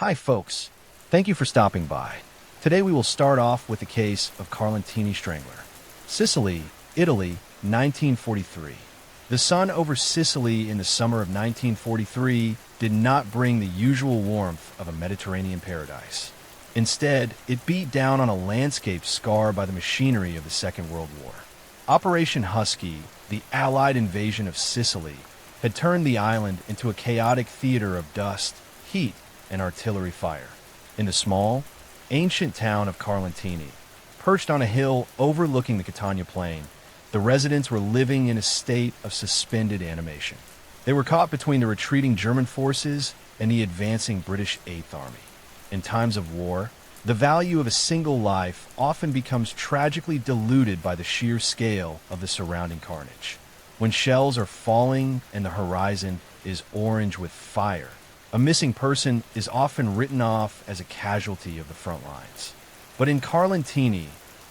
Hi, folks. Thank you for stopping by. Today we will start off with the case of Carlentini Strangler. Sicily, Italy, 1943. The sun over Sicily in the summer of 1943 did not bring the usual warmth of a Mediterranean paradise. Instead, it beat down on a landscape scarred by the machinery of the Second World War. Operation Husky, the Allied invasion of Sicily, had turned the island into a chaotic theater of dust, heat, and artillery fire. In the small, ancient town of Carlentini, perched on a hill overlooking the Catania Plain, the residents were living in a state of suspended animation. They were caught between the retreating German forces and the advancing British Eighth Army. In times of war, the value of a single life often becomes tragically diluted by the sheer scale of the surrounding carnage. When shells are falling and the horizon is orange with fire, a missing person is often written off as a casualty of the front lines. But in Carlentini,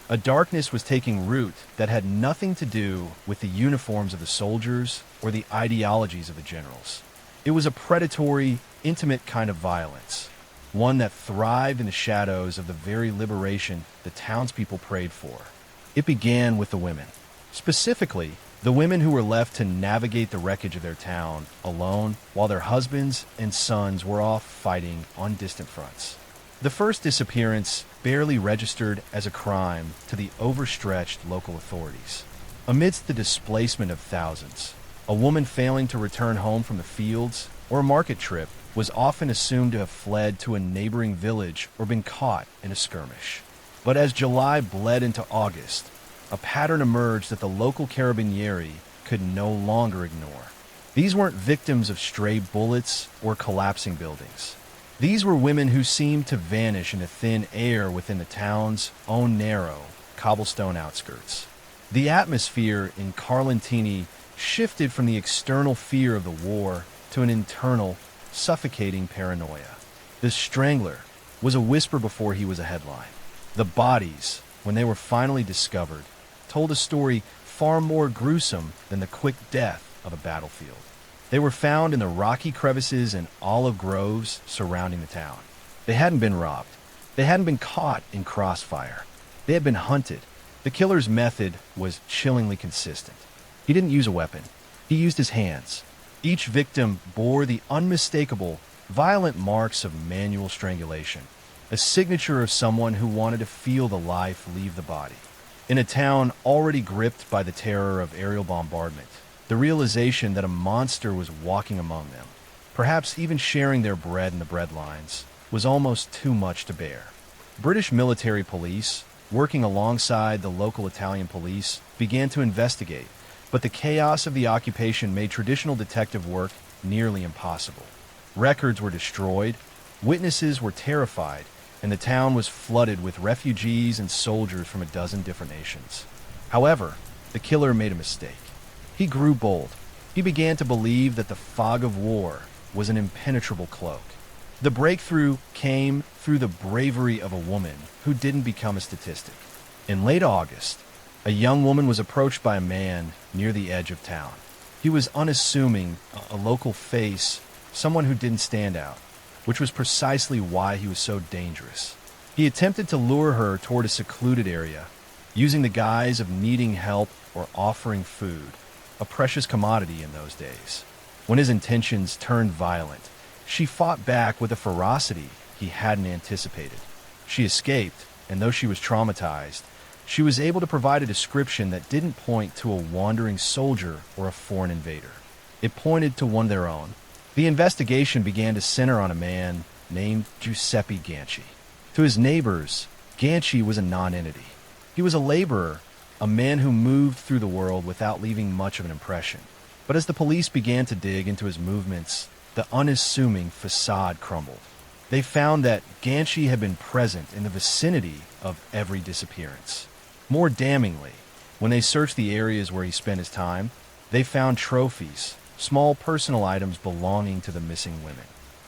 a darkness was taking root that had nothing to do with the uniforms of the soldiers or the ideologies of the generals. It was a predatory, intimate kind of violence, one that thrived in the shadows of the very liberation the townspeople prayed for. It began with the women. Specifically, the women who were left to navigate the wreckage of their town alone while their husbands and sons were off fighting on distant fronts. The first disappearance barely registered as a crime to the overstretched local authorities. Amidst the displacement of thousands, a woman failing to return home from the fields or a market trip was often assumed to have fled to a neighboring village or been caught in a skirmish. But as July bled into August, a pattern emerged that the local carabinieri could no longer ignore. These weren't victims of stray bullets or collapsing buildings. These were women who seemed to vanish into thin air within the town's own narrow, cobblestone outskirts. The atmosphere in Carlentini shifted from the external fear of the war to an internal, suffocating paranoia. The Strangler was a whisper before he was a headline. The bodies, when they were finally discovered, told a story far more gruesome than the quick death of a battlefield. They were found in the rocky crevices and olive groves surrounding the town. They hadn't been robbed. They hadn't been caught in crossfire. They had been hunted. The killer's method was chillingly consistent. He didn't use a weapon. He used his hands. Each victim bore the unmistakable, violent marks of manual strangulation, a signature of someone who wanted to feel the life leave the body. In a town already gripped by the terror of aerial bombardment, the realization that a monster was walking among them, perhaps even sharing their bread in the bread lines, was almost too much to bear. British military police, working alongside the local Italian police, began to investigate, but the chaos of the occupation made traditional detective work nearly impossible. Records were destroyed, witnesses were terrified, and the town was flooded with refugees and soldiers from a dozen different nations. However, the killer made a mistake. He grew bold. He began to believe that the fog of war was an impenetrable cloak. The breakthrough came through the bravery of a woman who didn't become a statistic. In late August, a young woman was approached by a man near the edge of town. He was unassuming, a local face, someone who didn't stand out, which was precisely why he was so dangerous. He attempted to lure her toward a secluded area, using the guise of needing help or offering food, a precious commodity in those days. When his intentions turned violent, she fought back with a ferocity he hadn't anticipated. She escaped, and though she was traumatized, she was able to provide a description that didn't point to a wandering soldier or a foreign invader. It pointed to one of their own. The investigation began to center on a man named Giuseppe Ganci. To his neighbors, Ganci was a non-entity. He was a laborer, a man who moved through the world without leaving much of an impression. But as the police began to dig into his movements, the unassuming facade crumbled. They found that Ganci had been present in the vicinity of every disappearance. More damningly, when they searched the areas where he spent his time, they found trophies, small personal items belonging to the missing women.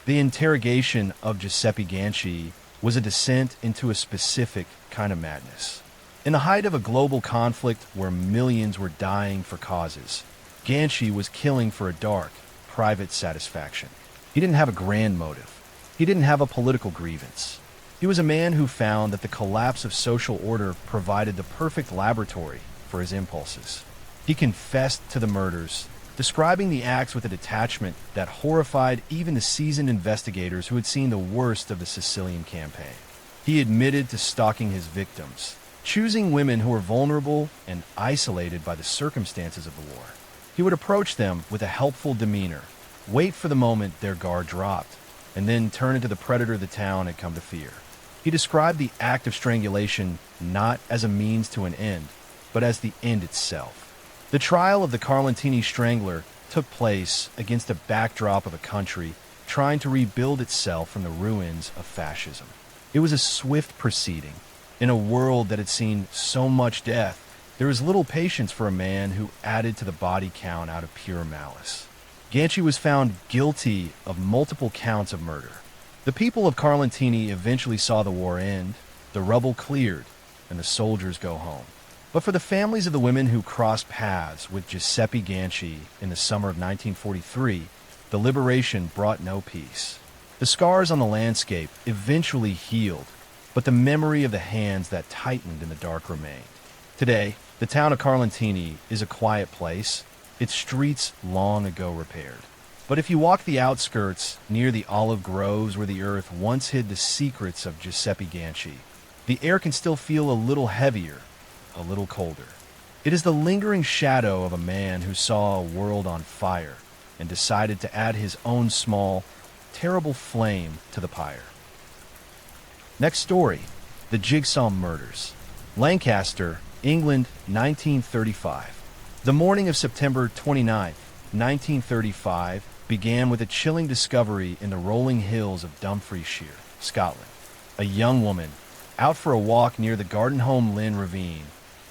The interrogation of Giuseppe Ganci was a descent into a specific kind of madness. In the height of a global conflict where millions were dying for causes, Ganci was killing for a dark, private satisfaction. He didn't have a grand motive. He didn't have a political grievance. He was a man who found that the collapse of social order provided the perfect laboratory for his impulses. He confessed to the murders, describing the acts with a detachment that horrified even the seasoned investigators who had seen the worst of the Sicilian campaign. He admitted to stalking his victims, choosing women who were vulnerable and isolated by the circumstances of the war. He would approach them with a helpful demeanor, wait for the moment their guard dropped, and then turn into the predator the town had come to fear. He described the act of strangulation not as a means to an end, but as the end itself. The trial of the Carlentini Strangler took place against a backdrop of a country trying to rebuild itself from the ruins of fascism. It was a swift proceeding. In a world that had seen so much death, there was little patience for a man who added to the body count out of pure malice. Ganci was found guilty of multiple counts of murder. The people of Carlentini eventually saw the war end, the rubble cleared, and the soldiers go home. But for the families of the women who crossed paths with Giuseppe Ganci in the summer of 1943, the liberation brought no peace. The scars on the landscape eventually healed, but the memory of the hands that tightened in the dark remained. Today, the town of Carlentini is a quiet place, its streets long ago repaired. But if you walk the outskirts near the olive groves where the earth once hid the secrets of Giuseppe Ganci, the air can still feel a little heavier, a little colder. It is the lingering shadow of a man who saw a world on fire and decided to add his own small, terrible flame to the pyre. Next story, the Jigsaw Murders. Lancaster, England, 1935. The morning of September 29, 1935, began with a chilling discovery in the rolling hills of Dumfriesshire, Scotland. A young woman, out for a walk near the Gardenholm Lynn ravine,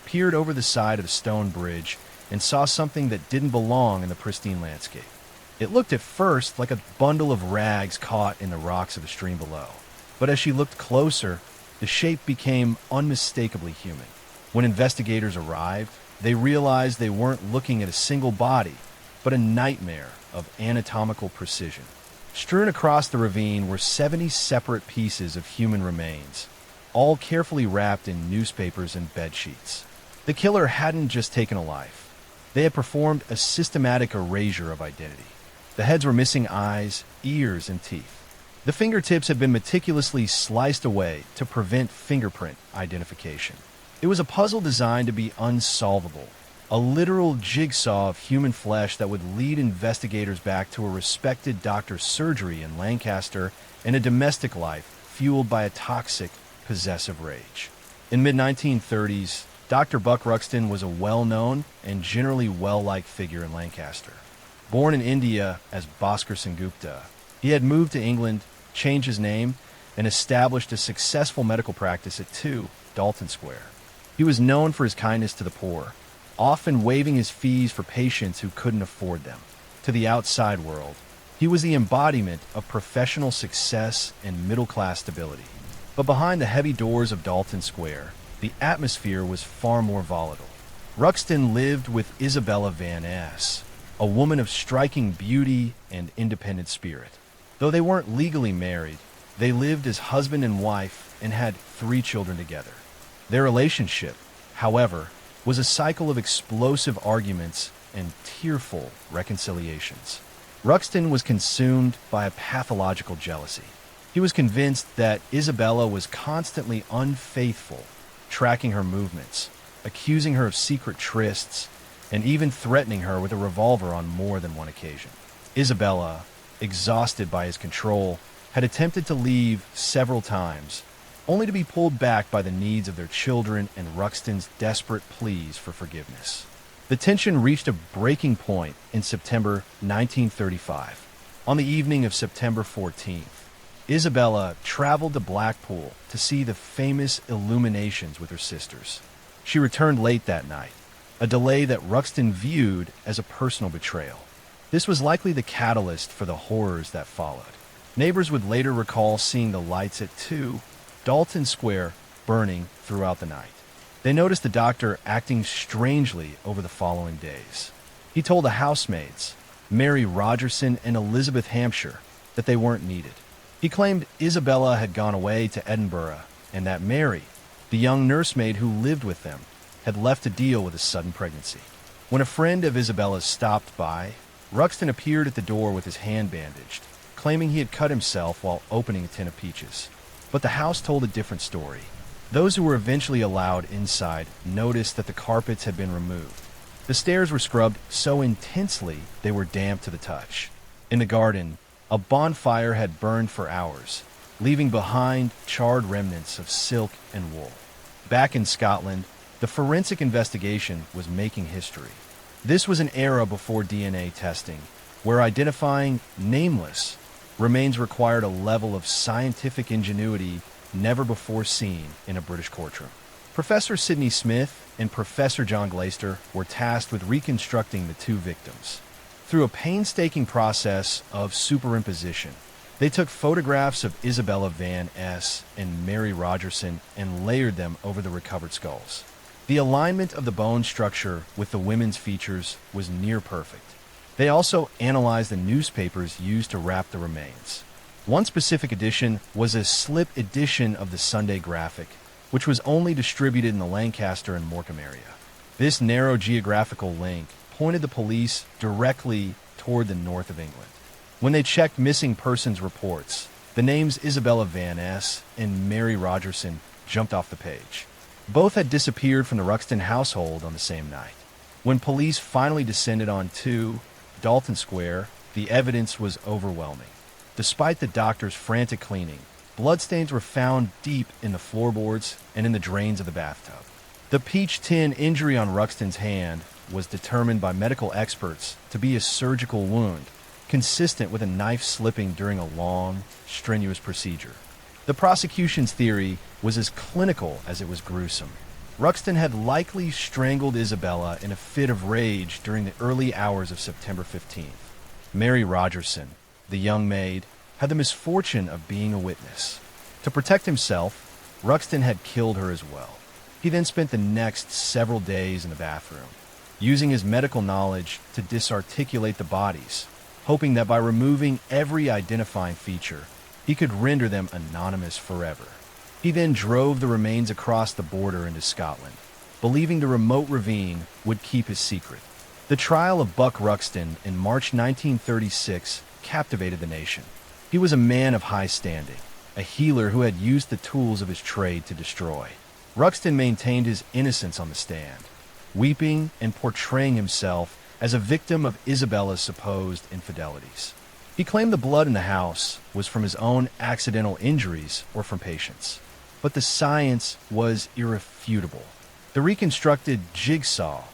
peered over the side of the stone bridge and saw something that didn't belong in the pristine landscape. It looked at first like a bundle of rags caught in the rocks of the stream below. But as she looked closer, the shape became unmistakably human. When investigators arrived, they realized they weren't looking at a single body, but a nightmare of anatomical precision. Strewn across the ravine were 70 separate pieces of human remains, all carefully wrapped in newspapers and bedsheets. The killer hadn't just taken a life. They had performed a systematic erasure of identity. The heads were missing eyes, ears, and teeth. The fingertips had been meticulously sliced away to prevent fingerprint identification. It was a puzzle designed to be unsolvable, a literal jigsaw of human flesh that would lead investigators back to a respected doctor's surgery in Lancaster and a domestic life fueled by a toxic, possessive rage. In mid-1930s, Dr. Buck Ruxton was a well-known and generally well-liked figure in Lancaster. Born in India as Bhaskar Sengupta, he had moved to England, changed his name, and established a successful medical practice at 2 Dalton Square. He was known for his kindness to the poor, often waiving his fees for patients who couldn't afford them. To the outside world, he was the embodiment of professional success and middle-class stability. But behind the heavy doors of Dalton Square, the atmosphere was far more volatile. Ruxton lived with Isabella Van Ness, a woman of striking beauty and independent spirit. Though they weren't legally married, they lived as husband and wife and had 3 children together. Their relationship, however, was a cycle of explosive arguments and tearful reconciliations. Ruxton was consumed by a pathological jealousy. He was convinced that Isabella was constantly unfaithful, tracking her movements, accusing her of secret trysts, and even threatening her with a revolver on more than one occasion. Isabella, exhausted by his control, had attempted to leave several times, only to be pulled back by the needs of their children and Ruxton's desperate pleas for forgiveness. The tension reached a breaking point in September 1935. On the evening of September 14th, Isabella traveled to Blackpool to see the famous illuminations with her sisters. She returned late that night, a delay that Ruxton viewed as a personal betrayal. This was likely the catalyst for the horrors that followed. Neighbors would later recall seeing the lights at 2 Dalton Square burning throughout the night. They noticed the doctor acting strangely over the following days. He told the housemaids, Mary Rogerson and Elizabeth Hampshire, that they weren't needed. He claimed Isabella had gone away to Edinburgh and that Mary, the young nursemaid who lived with them, had left to deal with a sudden pregnancy. When a friend of Isabella's stopped by, Ruxton appeared at the door with his hand bandaged, claiming he had cut himself while opening a tin of peaches. But the house told a different story. Those who were eventually allowed inside noticed that the carpets had been removed. The stairs were scrubbed so intensely they were damp to the touch. In the garden, a bonfire had burned for hours, leaving behind charred remnants of silk and wool. Back in Scotland, the forensic investigation was making history. This was an era before DNA testing, where identifying nameless remains required a level of scientific ingenuity never before seen in a British courtroom. Professor Sidney Smith and Professor John Glaister were tasked with reconstructing the two victims. Through a painstaking process of superimposition, they took photographs of Isabella Van S. and Mary Rogerson and layered them over the recovered skulls. The alignment of the bone structure with the women's features was near perfect. They also analyzed the newspapers used to wrap the remains. One specific edition was a slip edition of the Sunday Graphic, which was only distributed in the Lancaster and Morecambe area. This narrow geographical link pointed the police directly toward the north of England. When they checked missing persons reports, the names Isabella Van S. and Mary Rogerson jumped off the page. Both had disappeared from the Ruxton household on the same night. When police finally descended on 2 Dalton Square, the evidence was overwhelming. Despite the doctor's frantic cleaning, bloodstains were found deep in the floorboards and in the drains of the bathtub. The peach tin injury on Ruxton's hand was determined by medical experts to be a surgical wound, consistent with a knife slipping during a long, strenuous procedure. The prosecution's theory was as clinical as it was gruesome. Ruxton had likely strangled Isabella in a fit of rage during the early hours of September 15th. Mary Rogerson, the young maid, had the misfortune of being a witness. To protect himself, Ruxton had killed her as well. He then spent the next several days in the bathroom, using his medical knowledge to disarticulate the bodies, hoping that by removing every identifying feature, he could render them anonymous forever. He then drove the remains across the border into Scotland, believing the remote ravine would keep his secret. The trial of Buck Ruxton in March 1936 captivated the nation. He was a man of high standing, a healer who had used the tools of his trade to destroy. Ruxton maintained his innocence on the stand, weeping and portraying himself as a victim of Isabella's supposed infidelities. He claimed the blood in the house was from his own accidental injuries or from patients. But the science was irrefutable. The reconstructed jigsaw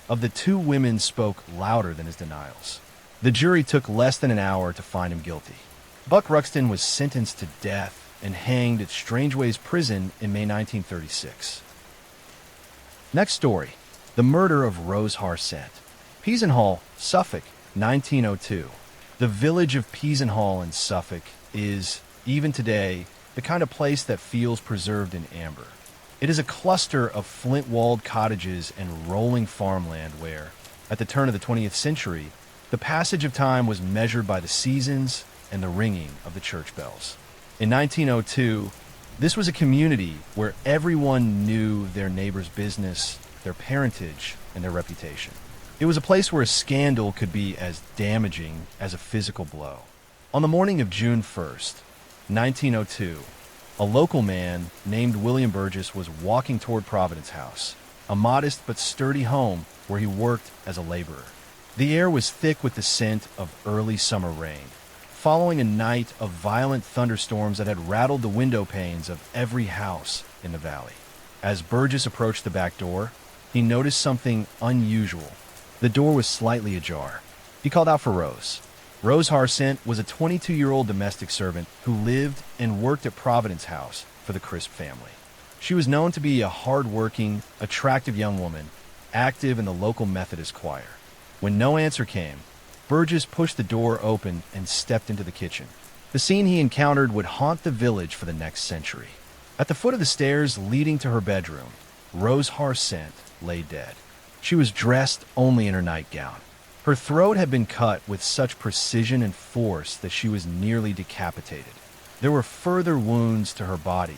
of the two women spoke louder than his denials. The jury took less than an hour to find him guilty. Buck Ruxton was sentenced to death and hanged at Strangeways Prison in May 1936. Next story, the murder of Rose Harsent. Peasenhall, Suffolk, 1902. The village of Peasenhall in Suffolk is, even today, the kind of place that feels preserved in amber. It is a cluster of flint-walled cottages and rolling farmland where, at the turn of the 20th century, the passage of time was measured by the seasons and the ringing of the church bells. In 1902, this was a community where everyone knew their neighbor's business, their parentage, and their reputation. It was a place where a scandal could be as damaging as a physical blow. On the morning of June 1st, 1902, a local man named William Burgess was walking toward Providence House, a modest but sturdy home where he worked as a laborer. The air was thick with the scent of early summer rain, following a night of violent thunderstorms that had rattled the window panes of every house in the valley. As Burgess approached the back door, he noticed something unusual. The door was slightly ajar. He called out for Rose. Rose Harsent was a 22-year-old domestic servant who lived and worked at Providence House for the Crisp family. She was known to be a hard-working, attractive young woman, active in the local Methodist choir. When no answer came, Burgess pushed the door open and stepped into the kitchen. The scene he encountered would haunt the village for the next century. At the foot of the stairs leading to her bedroom, Rose Harsent lay dead. She was dressed only in her nightgown. Her throat had been cut with such precision and force that she was nearly decapitated. There were further wounds to her body,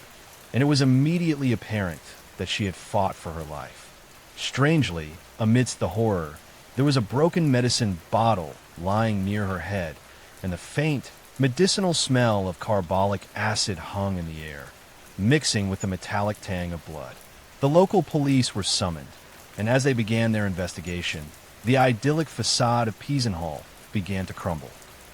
and it was immediately apparent that she had fought for her life. Strangely, amidst the horror, there was a broken medicine bottle lying near her head, and the faint, medicinal smell of carbolic acid hung in the air, mixing with the metallic tang of blood. The local police were summoned, and as they began their investigation, the idyllic facade of Piesenhall began to crumble.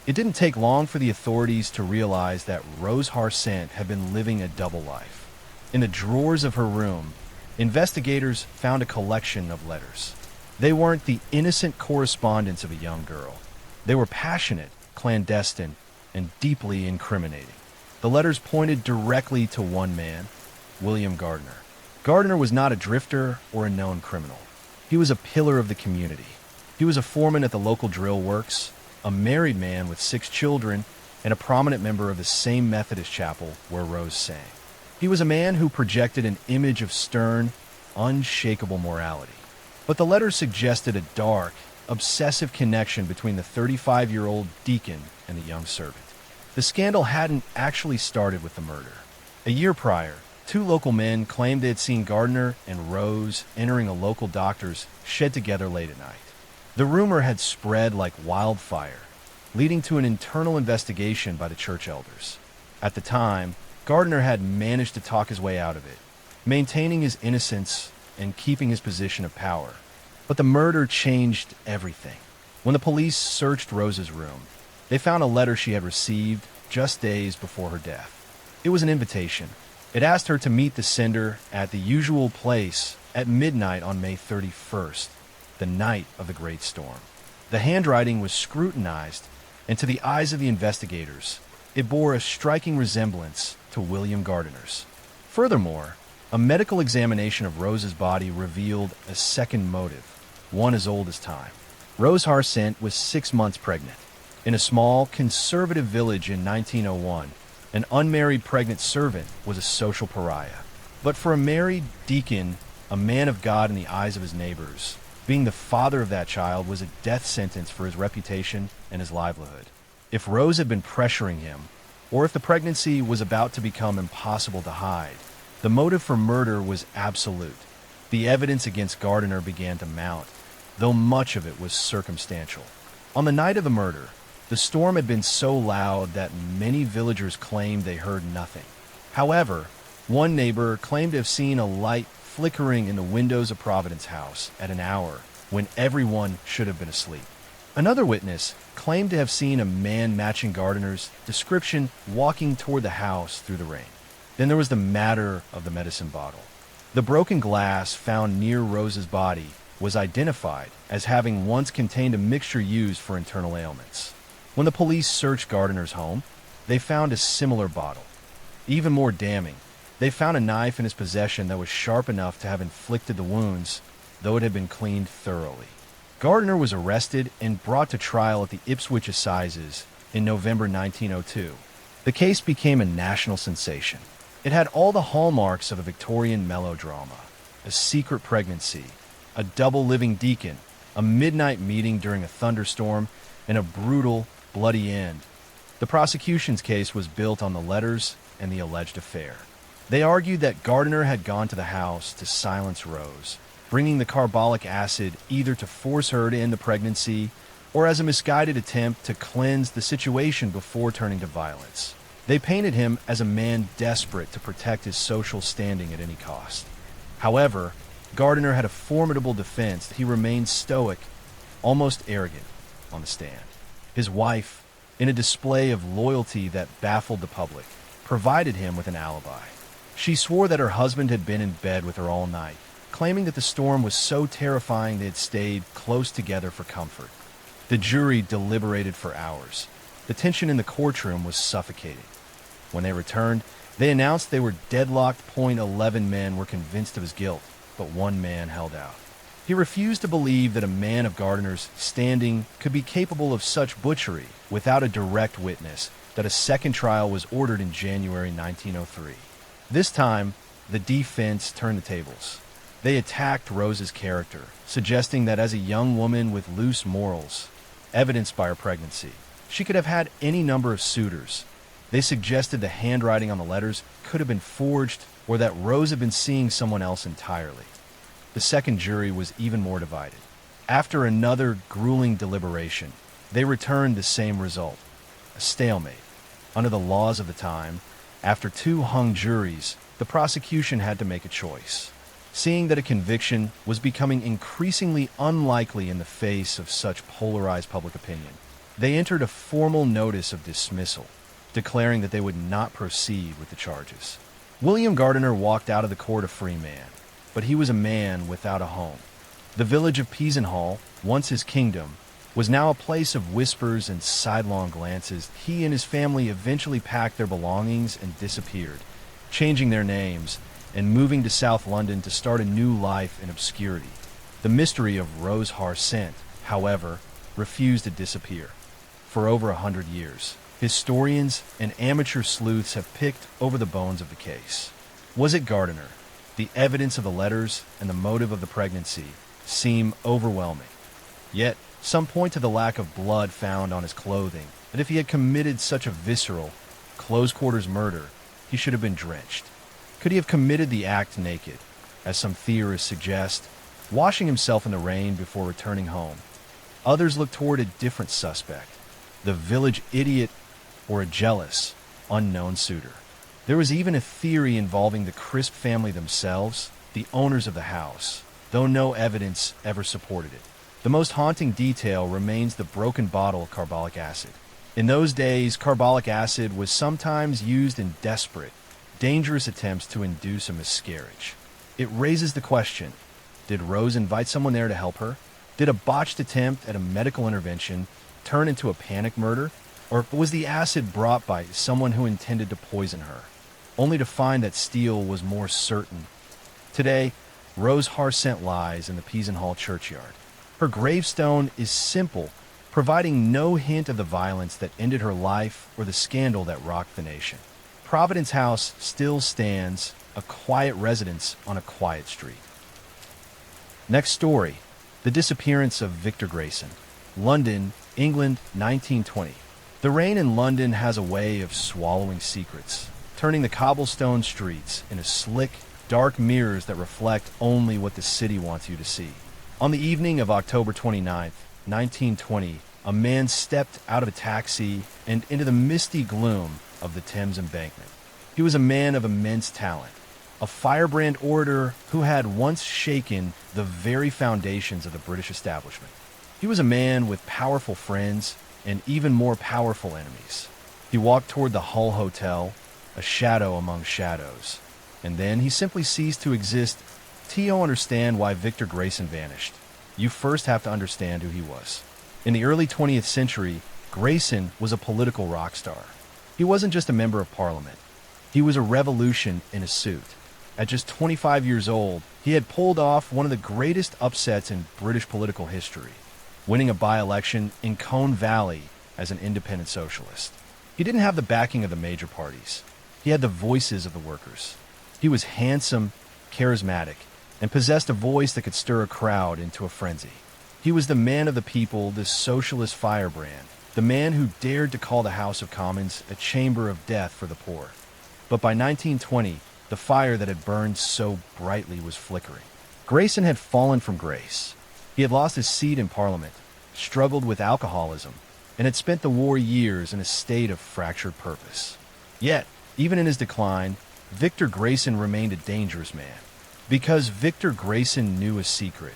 It didn't take long for the authorities to realize that Rose Harsent had been living a double life. In the drawers of her room, investigators found a collection of letters. They weren't the innocent correspondence of a young girl. They were passionate, clandestine, and deeply incriminating. The letters pointed directly to one man, William Gardner. Gardner was not a drifter or a known criminal. He was a pillar of the community. He was a foreman at the local drill works, a married man with 6 children, and a prominent member of the same Methodist chapel where Rose sang. He was a man who projected an image of stern, unshakable morality. But the letters suggested a dark, obsessive connection between the 35-year-old deacon and the young servant. The scandal hadn't actually started with the murder. A year prior, 2 local men claimed they had seen Gardner and Rose entering a local doctor's shed together late at night. The rumor had spread like wildfire, leading to an internal investigation by the church elders. At the time, Gardner had managed to talk his way out of it, maintaining his innocence and keeping his position of power. But the murder changed everything. When the police searched Rose's room, they found a letter she had received just days before her death. It was an invitation. It asked her to meet the sender at the usual place at midnight on May 31st, the night of the Great Storm. The handwriting was scrutinized, and to the eyes of the investigators, it bore a striking resemblance to William Gardner's. Furthermore, a medical examination of Rose's body revealed a second motive, one as old as time. Rose Harsent was 6 months pregnant. In a small, conservative village in 1901, an unmarried pregnant servant was a social pariah. But for a married deacon, a man of God in the eyes of his neighbors, being the father of that child was a death sentence for his reputation and his livelihood. If Rose had been pressuring him, or if the pregnancy was about to become impossible to hide, the motive for murder was absolute. The evidence against Gardner began to mount, though much of it was circumstantial. On the night of the murder, the storm had been so loud that many villagers claimed they heard nothing. However, one neighbor claimed to have seen a light flickering in the windows of Providence House at an hour when everyone should have been asleep. Another witness claimed to have seen a man matching Gardner's description walking toward the house through the rain. Then there was the matter of the medicine bottle. The broken glass found near Rose's body was identified as having once contained a mixture used for internal ailments. When the police searched Gardner's home, they found a similar bottle. Even more damning, they found a knife in his possession that was sharp enough to have inflicted the wounds, though it had been cleaned thoroughly. Gardner was arrested and brought to trial at the Ipswich Assizes in November 1902. The case became a national sensation. It had all the hallmarks of a Victorian melodrama: a secret pregnancy, a double living deacon, a midnight meeting during a thunderstorm, and a brutal, bloody end. The prosecution's case was built on the letters and the alleged affair. They argued that Gardner had gone to the house to silence Rose, bringing the carbolic acid either to force her to end the pregnancy or as a misguided attempt to cleanse the situation before turning to violence. They painted him as a man desperate to protect his social standing at any cost. However, Gardner had a formidable defense. He remained stoic, almost arrogant, on the stand. His wife, in a display of loyalty that baffled the public, provided him with an alibi. She swore that her husband had been in bed with her all night, claiming that the storm was so terrifying they had stayed close together for comfort. The jury deliberated for hours. The tension in the courtroom was suffocating. When they returned, they announced they were deadlocked. 11 men were convinced of his guilt, but one man held out. He refused to believe that a man of Gardner's standing could be capable of such butchery without a direct witness. That a second trial was ordered in January 1903. This time, the defense turned the tables. They attacked Rose's character, suggesting that as a young woman with loose morals, evidenced by her pregnancy, she could have had any number of suitors. They suggested the handwriting on the letters could have been forged or that Rose had been seeing someone else entirely. The second jury was even more divided. After another grueling deliberation, they returned the same result, a stalemate. Under the laws of the time, after two hung juries, the prosecution had to make a choice. Seeing that a conviction was becoming increasingly unlikely in the face of such polarized public opinion, they entered a formal notice of dismissal, declaring that they would not proceed with the charges. William Gardiner walked out of the court a free man, but he was a man without a home. The village of Peasenhall, once his kingdom, was now a place of whispers and sidelong glances. He and his family eventually packed their belongings and disappeared, changing their names and moving to South London to start a new life in obscurity. The mystery of Rose Harsent, however, refused to disappear. For over 100 years, historians and amateur sleuths have picked over the bones of the case. Was it Gardiner? The evidence of the letters and the motive of the pregnancy seem overwhelming. Yet, some point to the lack of blood found on his clothing, that if he had committed such a visceral, close-quarters murder, he should have been drenched. Could he have committed the act naked, as some theorists suggest, washing himself in the rain before returning home? Others look toward a different suspect, the village idiot or a jealous, unknown suitor. There was even a theory involving the Crisp family themselves, the owners of the house, though no evidence ever supported it. The most haunting detail remains the broken bottle of carbolic acid. In those days, carbolic acid was sometimes used in desperate, dangerous attempts to induce a miscarriage. It raises the question, did Rose invite someone there to help her? Did a botched attempt at a medical intervention turn into a panic murder? Or was the acid brought by someone who intended to poison her, only to find that Steele was more certain? Today, Rose Harsent lies in the Peasenhall churchyard. Her gravestone is simple, providing no hint of the violence that ended her life or the scandal that rocked the nation. Providence House still stands, a quiet residence on a quiet street. Next story, the disappearance of Victor Grayson. London, England, 1920. The rain in London has a way of swallowing secrets, turning the cobblestone streets into slick, dark mirrors that reflect only what the city wants you to see. On the evening of October 29th, 1920, a man stepped out of a taxi and into the misty gloom of the Thames embankment. He was a man of immense talent, a firebrand orator who had once shaken the very foundations of the British establishment. He was a man with powerful friends and even more powerful enemies. He walked toward the Hull Hotel, a shadow among shadows, and then he simply ceased to exist. To understand why Victor Grayson vanished, you first have to understand who he was. In the early 20th century, Grayson was a political rock star. He wasn't just a member of parliament. He was a revolution in a suit. At just 25 years old, he had pulled off one of the greatest upsets in British political history, winning a by-election in Colne Valley as an independent socialist. He didn't have the backing of the major parties. He had the voices of the workers. He was handsome, charismatic, and possessed a voice that could stir a crowd into a frenzy. He was the man of the people, the socialist firebrand, the man who dared to call the House of Commons a chamber of death for the poor. But by 1920, the fire that had burned so brightly was flickering. Grayson had fallen from grace. He had lost his seat in Parliament, struggled with alcoholism, and had spent the war years in a state of fractured purpose. Yet, even in his decline, Victor Grayson remained a dangerous man. Because Victor Grayson knew a secret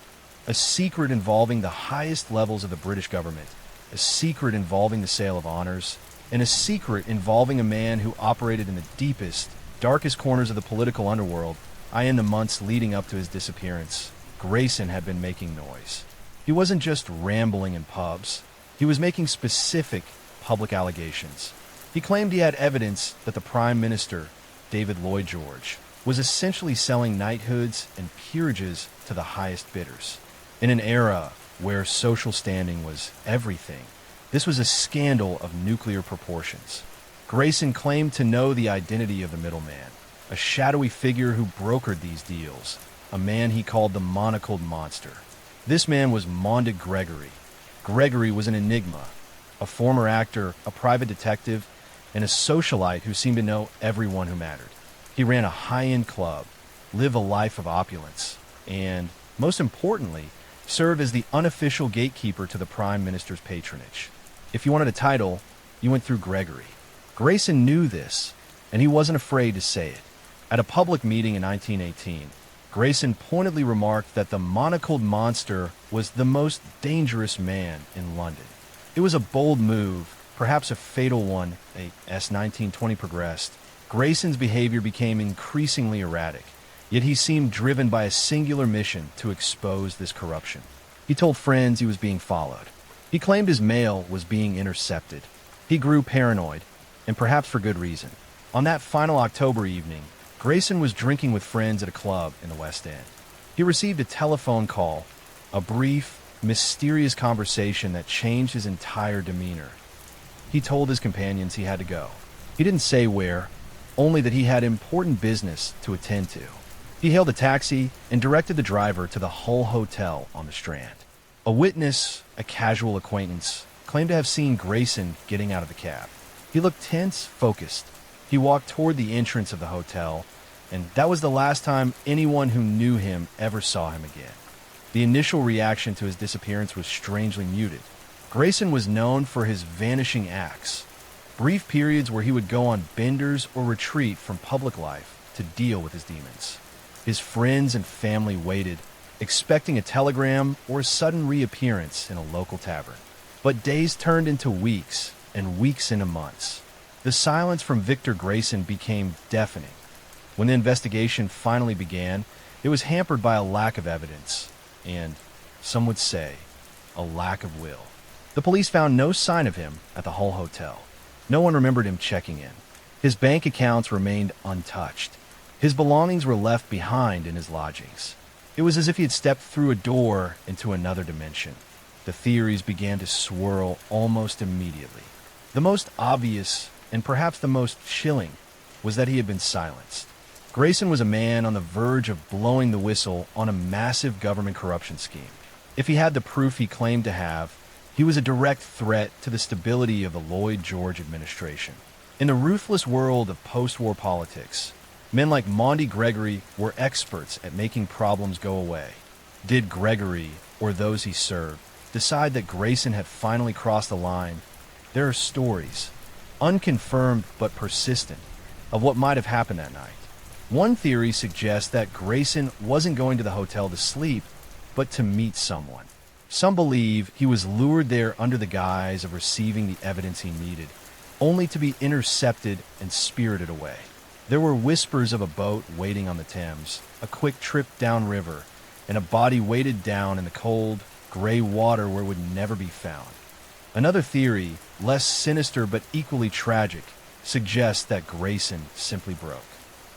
involving the highest levels of the British government, a secret involving the sale of honors, and a secret involving a man who operated in the deepest, darkest corners of the political underworld. In the months leading up to his disappearance, Grayson had been making noise. He wasn't just rambling in pubs. He was making specific public allegations. He claimed he had evidence that the Prime Minister, David Lloyd George, was essentially selling knighthoods and peerages to the highest bidders. In an era where social standing was everything, this was a scandal of nuclear proportions. Grayson claimed to know the identity of the middleman, a shadowy figure who brokered these deals, a man he called the monocled monster. This man was Maunded Gregory. Gregory was an enigma, a former actor, a private detective, and a socialite who seemed to know everyone who mattered. He ran a high-end club, lived a life of opulence, and, most importantly, served as the unofficial gatekeeper to the Prime Minister's patronage. If you wanted a title, you went through Gregory. Grayson knew this, and he wasn't afraid to say it. At a public meeting in 1918, Grayson pointedly remarked that the monocled monster was the most dangerous man in London. It was a bold move, perhaps a fatal one. As 1920 progressed, Grayson's behavior became increasingly erratic, yet he seemed driven by a singular mission to expose this corruption. He told friends he was being followed. He claimed his mail was being intercepted. He grew paranoid, and perhaps for good reason. On that final October evening, Grayson was drinking with friends at a club in the West End. He received a telephone call, a brief, mysterious conversation that changed his entire demeanor. He told his companions he had to go. He didn't say where, only that he had important business to attend to. He hailed a taxi and directed the driver to the Hull Hotel on the Strand. A witness, a casual acquaintance, claimed to have seen Grayson getting out of the cab. He looked tense, focused. He walked toward the entrance of the hotel, and that was the last time anyone who knew him ever saw him again. The initial reaction to his disappearance was strangely muted. Grayson was known for his vanishing acts, brief periods where he would go on benders or retreat from public life to deal with his demons. His friends and family waited, expecting a telegram or a sudden reappearance in a local tavern. But days turned into weeks, and weeks into months. The silence from Victor Grayson became deafening. When the investigation finally began, it was hampered by a lack of evidence, and, some would say, a lack of will. The police found no sign of him at the Hull Hotel. No one remembered him checking in. His bank accounts remained untouched. His belongings were left behind in his lodgings. It was as if he had stepped through a door into another dimension. The theories began to swirl almost immediately. The most obvious, and perhaps the most chilling, was that he had been silenced. Grayson was a man on the verge of blowing the whistle on a massive government corruption scheme. If he had the proof he claimed to have, he was a direct threat to the stability of the Lloyd George administration. In the ruthless world of post-war politics, men like Monty Gregory were experts at making problems go away. Did Gregory, or those he served, decide that Grayson had finally crossed the line? There are stories, unconfirmed but persistent, of what might have happened that night. One theory suggests that Grayson wasn't going to the hotel to sleep, but to meet someone. Some believe he was lured there under the guise of receiving the evidence he needed, only to be intercepted and spirited away. There were whispers of a boat waiting on the Thames, a quick trip downriver, and a body weighted down in the cold, gray water where it would never be found. Another theory, less sinister but equally tragic, suggests that Grayson simply broke.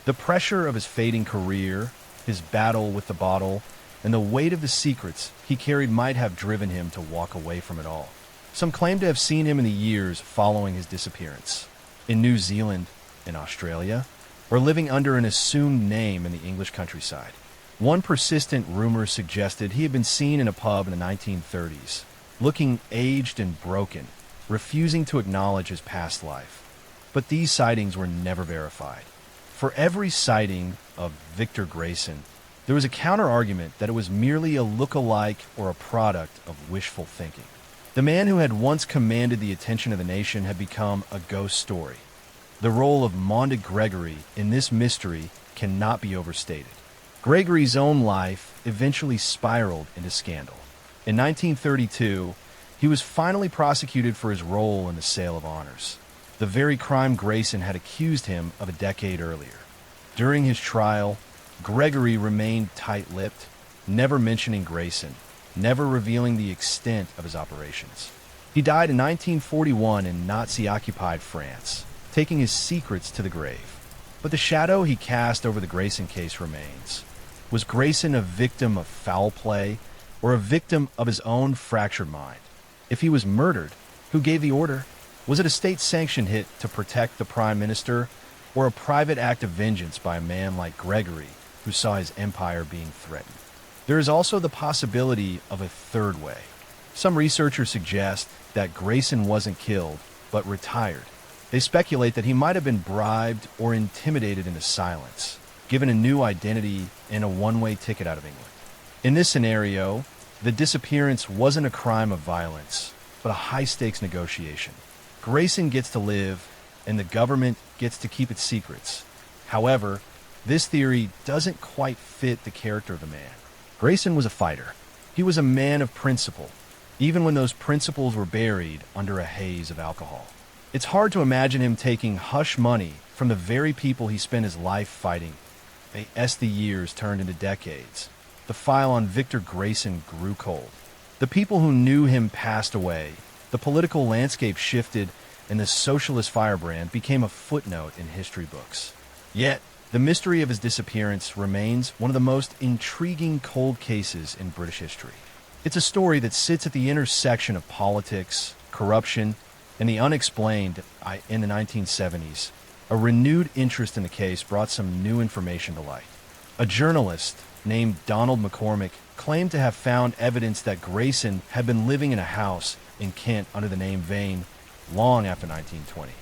The pressure of his fading career, his battle with the bottle, and the weight of the secrets he carried might have driven him to walk away from it all. Some claim to have seen him in the years following his disappearance, in New Zealand, in Australia, or living under an assumed name in the English countryside. One persistent rumor suggested he had been seen in a pub in the 1930s, looking aged and broken, refusing to acknowledge his past life. But these sightings were never verified. For every sighting of Victor Grayson, there was a counter-argument that it was merely a look-alike or a product of wishful thinking. The man who had once commanded the attention of the nation had become a ghost story. The role of Monty Gregory in this mystery cannot be overstated. Gregory's own life eventually spiraled into scandal. In 1932, he was finally prosecuted for his role in the sale of honors, the very crime Grayson had accused him of a decade earlier. During his trial, Gregory remained tight-lipped, never mentioning Grayson, never revealing the extent of his operations. He died in 1941 in Nazi-occupied France, taking his secrets to the grave. But the shadow he cast over the Grayson case remains. Was Grayson a victim of foul play, or a victim of his own fractured mind? If he was murdered, who gave the order? Was it a state-sanctioned hit to protect the Prime Minister, or a private act of vengeance by a man like Gregory, who saw his empire being threatened? There is also the possibility of a third way. Some researchers suggest that Grayson wasn't killed, but retired. They speculate that he might have been bribed or intimidated into silence, given a new identity and a one-way ticket out of England. In this scenario, the disappearance wasn't a crime of violence, but a high-stakes negotiation. Grayson gets to live, and the government gets to keep its secrets. However, this theory doesn't quite fit the character of the man. Grayson was a fighter. He was a man of principle, even when those principles were buried under a haze of alcohol. It's hard to imagine him taking hush money from the very people he spent his life fighting. As the years turned into decades, the file on Victor Grayson grew cold. The people who knew him passed away, the political landscape shifted, and the socialist firebrand became a footnote in history books. Yet, the mystery of his disappearance remains one of the most intriguing cold cases in British history. It's a story that sits at the intersection of politics, corruption, and the unexplained. In the 1970s, a renewed interest in the case brought some new information to light. A journalist named Donald McCormick claimed to have found evidence that Grayson had been living in a house in Kent under the name Vane long after 1920.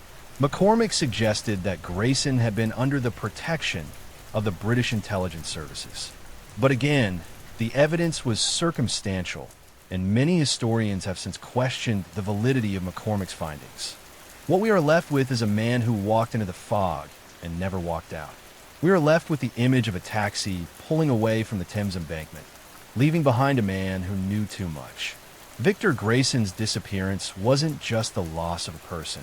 McCormick suggested that Grayson had been under the protection of the British intelligence services. But again, the evidence was circumstantial, and many historians have since questioned the validity of McCormick's findings. What we are left with is a man who walked into the fog and never walked out. We are left with the image of a taxi pulling away from the Thames embankment, leaving behind a man who knew too much. Victor Grayson's disappearance wasn't just the loss of a person.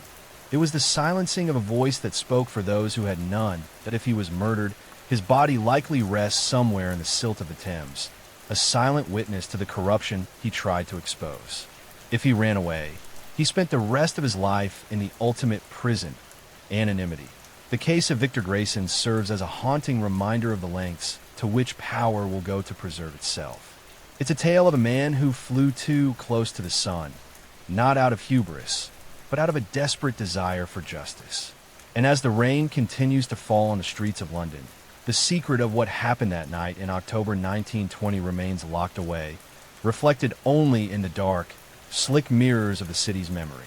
It was the silencing of a voice that spoke for those who had none, that if he was murdered, his body likely rests somewhere in the silt of the Thames, a silent witness to the corruption he tried to expose. If he ran away, he spent the rest of his life in the ultimate prison, anonymity. The case of Victor Grayson serves as a haunting reminder of the lengths to which power will go to preserve itself. It's a tale of a man who flew too close to the sun, not out of hubris, but out of a desperate desire for justice. And as the rain continues to fall on the streets of London, the secret of what happened that night in October 1920 remains locked away, reflected only in the dark, slick mirrors of the city's memory.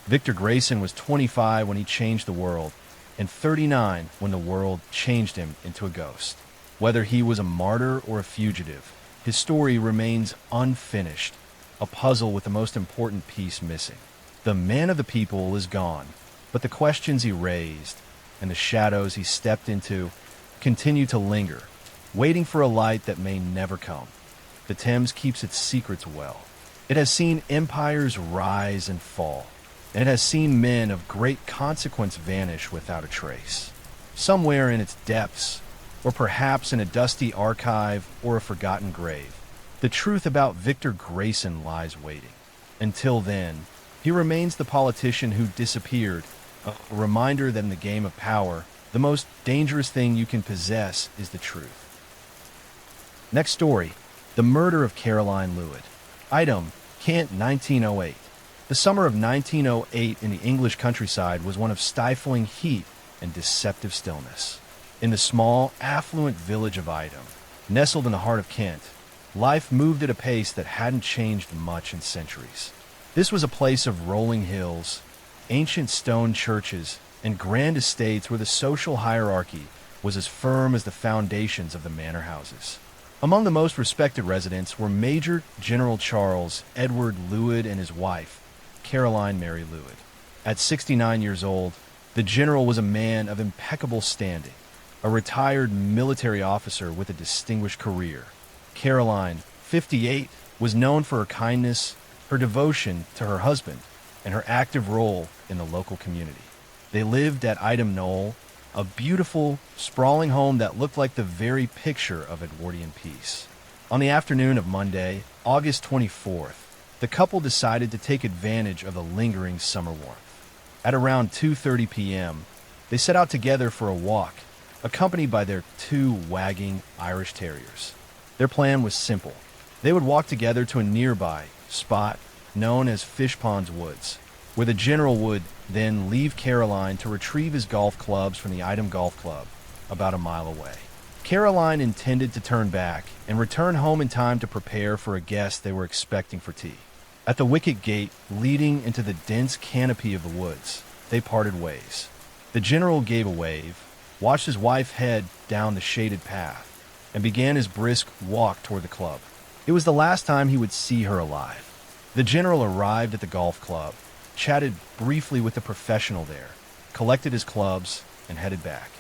Victor Grayson was 25 when he changed the world, and 39 when the world changed him into a ghost. Whether he was a martyr or a fugitive, his story remains unfinished, a puzzle with the most important piece missing. The man of the people is gone, but the questions he raised and the shadows he stepped into continue to linger, waiting for a light that may never come. The Thames keeps its secrets well. It has seen empires rise and fall, and it has seen men of great consequence vanish without a trace. Somewhere in its depths, or perhaps in a dusty archive or a forgotten grave, the truth about Victor Grayson lies waiting. Until then, he remains the politician who disappeared, a reminder that in the game of power, the most dangerous thing you can possess is the truth. Next story, the murder of Caroline Lewis. Item, Kent, 1908. The summer of 1908 in the English countryside was one of stifling heat and deceptive stillness. In the small, affluent village of Ightham, nestled in the heart of Kent, life moved at a pace that hadn't changed much in centuries. This was a place of rolling hills, ancient stone churches, and grand estates where the social hierarchy was as firm as the foundations of the manor houses. Among the most respected residents were Major General Charles Edward Lewis and his wife, Caroline Mary Lewis. At 69 years old, the general was a man of impeccable standing, a retired military officer with a distinguished career. Caroline, 58, was known for her kindness, her devotion to her husband, and her active role in the local community. They lived at Ightham Knoll, a beautiful, sprawling home that looked like the very picture of Edwardian peace. On the afternoon of Monday, August 24th, the couple decided to take advantage of the lingering summer warmth. At around 2:30 p.m., they set out together for a walk, accompanied by their 2 wagging Irish terriers. Their plan was simple. They would walk together to a nearby spot known as Fishponds Woods, where the general would then leave Caroline to retrieve his golf clubs from the Ightham Golf Club, about a mile away. Caroline intended to turn back and return home in time to prepare for a guest they were expecting for tea. At the wicket gate leading into the dense canopy of the woods, they parted ways. The general gave a wave, watched his wife head down the shaded path, and began his brisk walk toward the club. It was the last time he would see her alive. The general arrived at the golf club, chatted briefly with the professional there, collected his clubs, and headed back.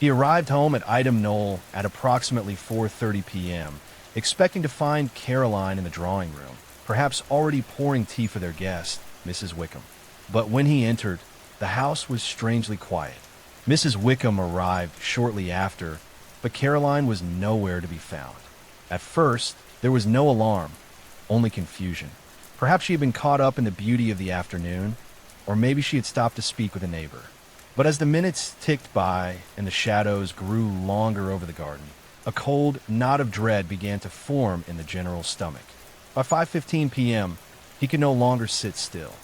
He arrived home at Item Knoll at approximately 4:30 p.m., expecting to find Caroline in the drawing room, perhaps already pouring tea for their guest, Mrs. Wickham. But when he entered, the house was strangely quiet. Mrs. Wickham arrived shortly after, but Caroline was nowhere to be found. At first, there was no alarm, only confusion. Perhaps she had been caught up in the beauty of the afternoon, or maybe she had stopped to speak with a neighbor. But as the minutes ticked by and the shadows grew longer over the garden, a cold knot of dread began to form in the general's stomach. By 5:15 p.m., he could no longer sit still.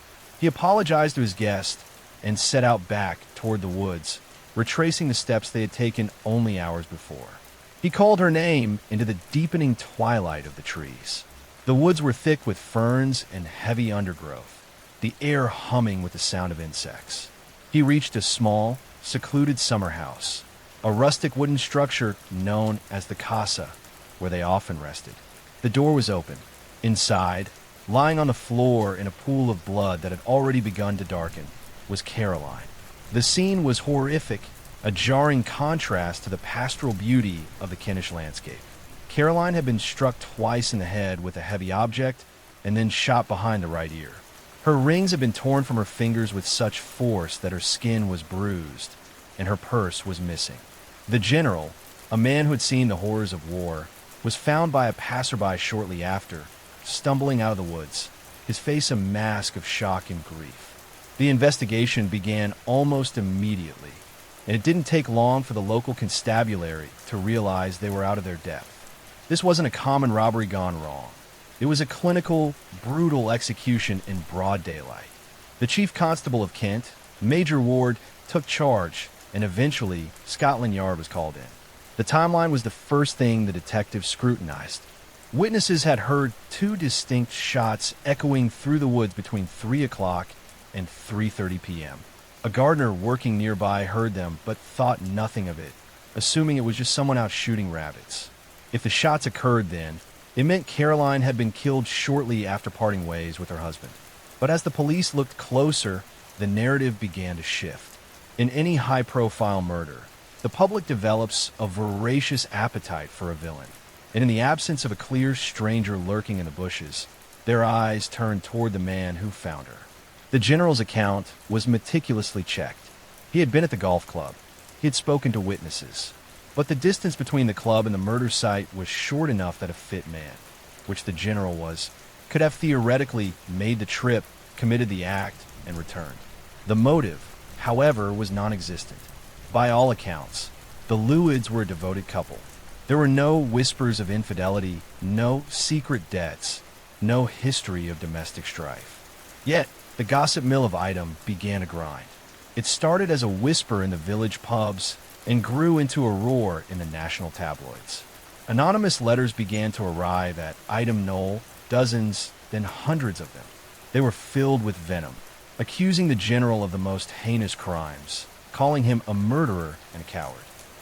He apologized to his guest and set out back toward the woods, retracing the steps they had taken only hours before. He called her name into the deepening twilight of the trees. The woods were thick with ferns and heavy undergrowth, the air humming with the sound of insects. He reached a small, secluded summer house, a rustic wooden structure known as the casa, where they often rested. The door was open. Inside, lying on the floor in a pool of blood that had already begun to darken, was Caroline. The scene was horrific, a jarring contrast to the pastoral beauty of the Kentish landscape. Caroline had been struck twice in the head with a heavy object and then shot behind the right ear. Her rings had been torn from her fingers with such force that her skin was bruised, and her purse was missing. The general, a man who had seen the horrors of war, was found by a passerby shortly after, stumbling out of the woods, his face a mask of shock and grief. The investigation began almost immediately, and it didn't take long for the local constabulary to realize they were out of their depth. This wasn't a common robbery gone wrong. It was a clinical, brutal execution in broad daylight. The chief constable of Kent, Major Ward, took charge, and eventually Scotland Yard was called in. The timeline was the first thing the detectives scrutinized. Witnesses had heard two distinct shots echoing through the woods between 3 o'clock and 3:30 p.m. A gardener working nearby heard them but thought nothing of it, assuming it was just someone out shooting rabbits. If the shots occurred then, it meant Caroline had been killed shortly after parting ways with her husband. But as the police looked closer, the narrative began to shift. In any high-profile murder, the public develops a voracious appetite for a villain, and in the absence of a clear stranger lurking in the bushes, their eyes turned toward the man who found her. The general's account was meticulously checked. He had been at the golf club. He had spoken to witnesses. But the distance between the club and the murder site was short enough that a fit man, which the general was, could have theoretically made the trip, committed the act, and returned. The motive, however, was non-existent. By all accounts, the Lewids were a devoted couple. There were no whispers of infidelity, no secret debts, no history of domestic strife. Yet, the gossip mill of Item began to grind. It started as a whisper in the village pubs and grew into a roar in the national tabloids. Anonymous letters began to arrive at Item Knoll, dozens, then hundreds of them. They were filled with venom, accusing the general of the most heinous crimes, calling him a murderer and a coward.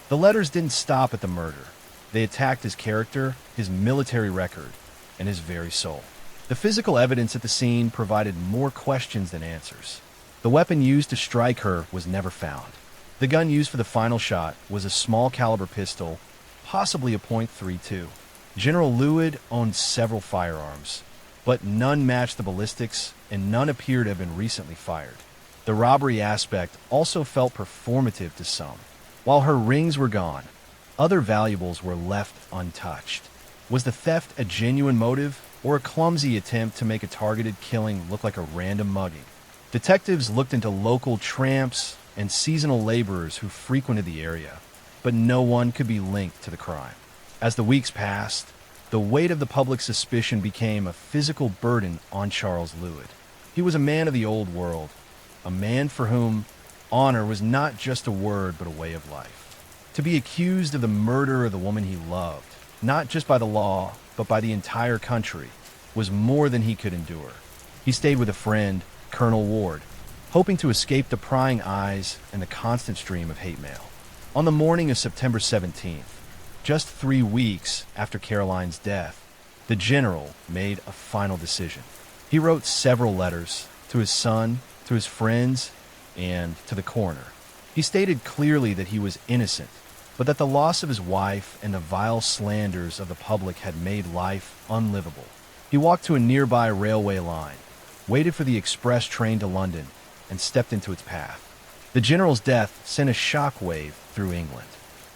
The letters didn't stop at the murder. They attacked his character, his military record, and his very soul. The physical evidence at the scene provided more questions than answers. The weapon used to strike her was never found. The gun used for the final shot was a small caliber pistol, possibly a .32. General Lewid owned several firearms, but none matched the ballistics and none appeared to have been recently fired. The robbery aspect also felt performative to some. While her rings were gone, other valuables were left untouched. Was the theft a genuine motive or a clumsy attempt to make a targeted killing look like a random mugging? Detectives looked into local tramps and seasonal laborers who frequented the area, but no one could be linked to the crime. As the weeks passed, the weight of the public suspicion became a physical burden on Charles Lewid. He was a man of the old world, a man for whom honor was not just a word but a way of life. To be accused of the murder of the woman he loved, not just by the law but by the entire country, was more than he could endure. He stayed with a friend, Colonel Ward, hoping to escape the prying eyes and the constant stream of hate mail. On the morning of September 17th, just 3 weeks after Caroline's death, the general made a final decision. He wrote several letters to his son, to his friends, and to the coroner. He stated clearly that he was innocent, but that the loss of his wife and the vile slanders of the public had made life unlivable. He walked to a nearby railway line, waited for the express train to London, and stepped into its path. The general's death sent a shockwave through England.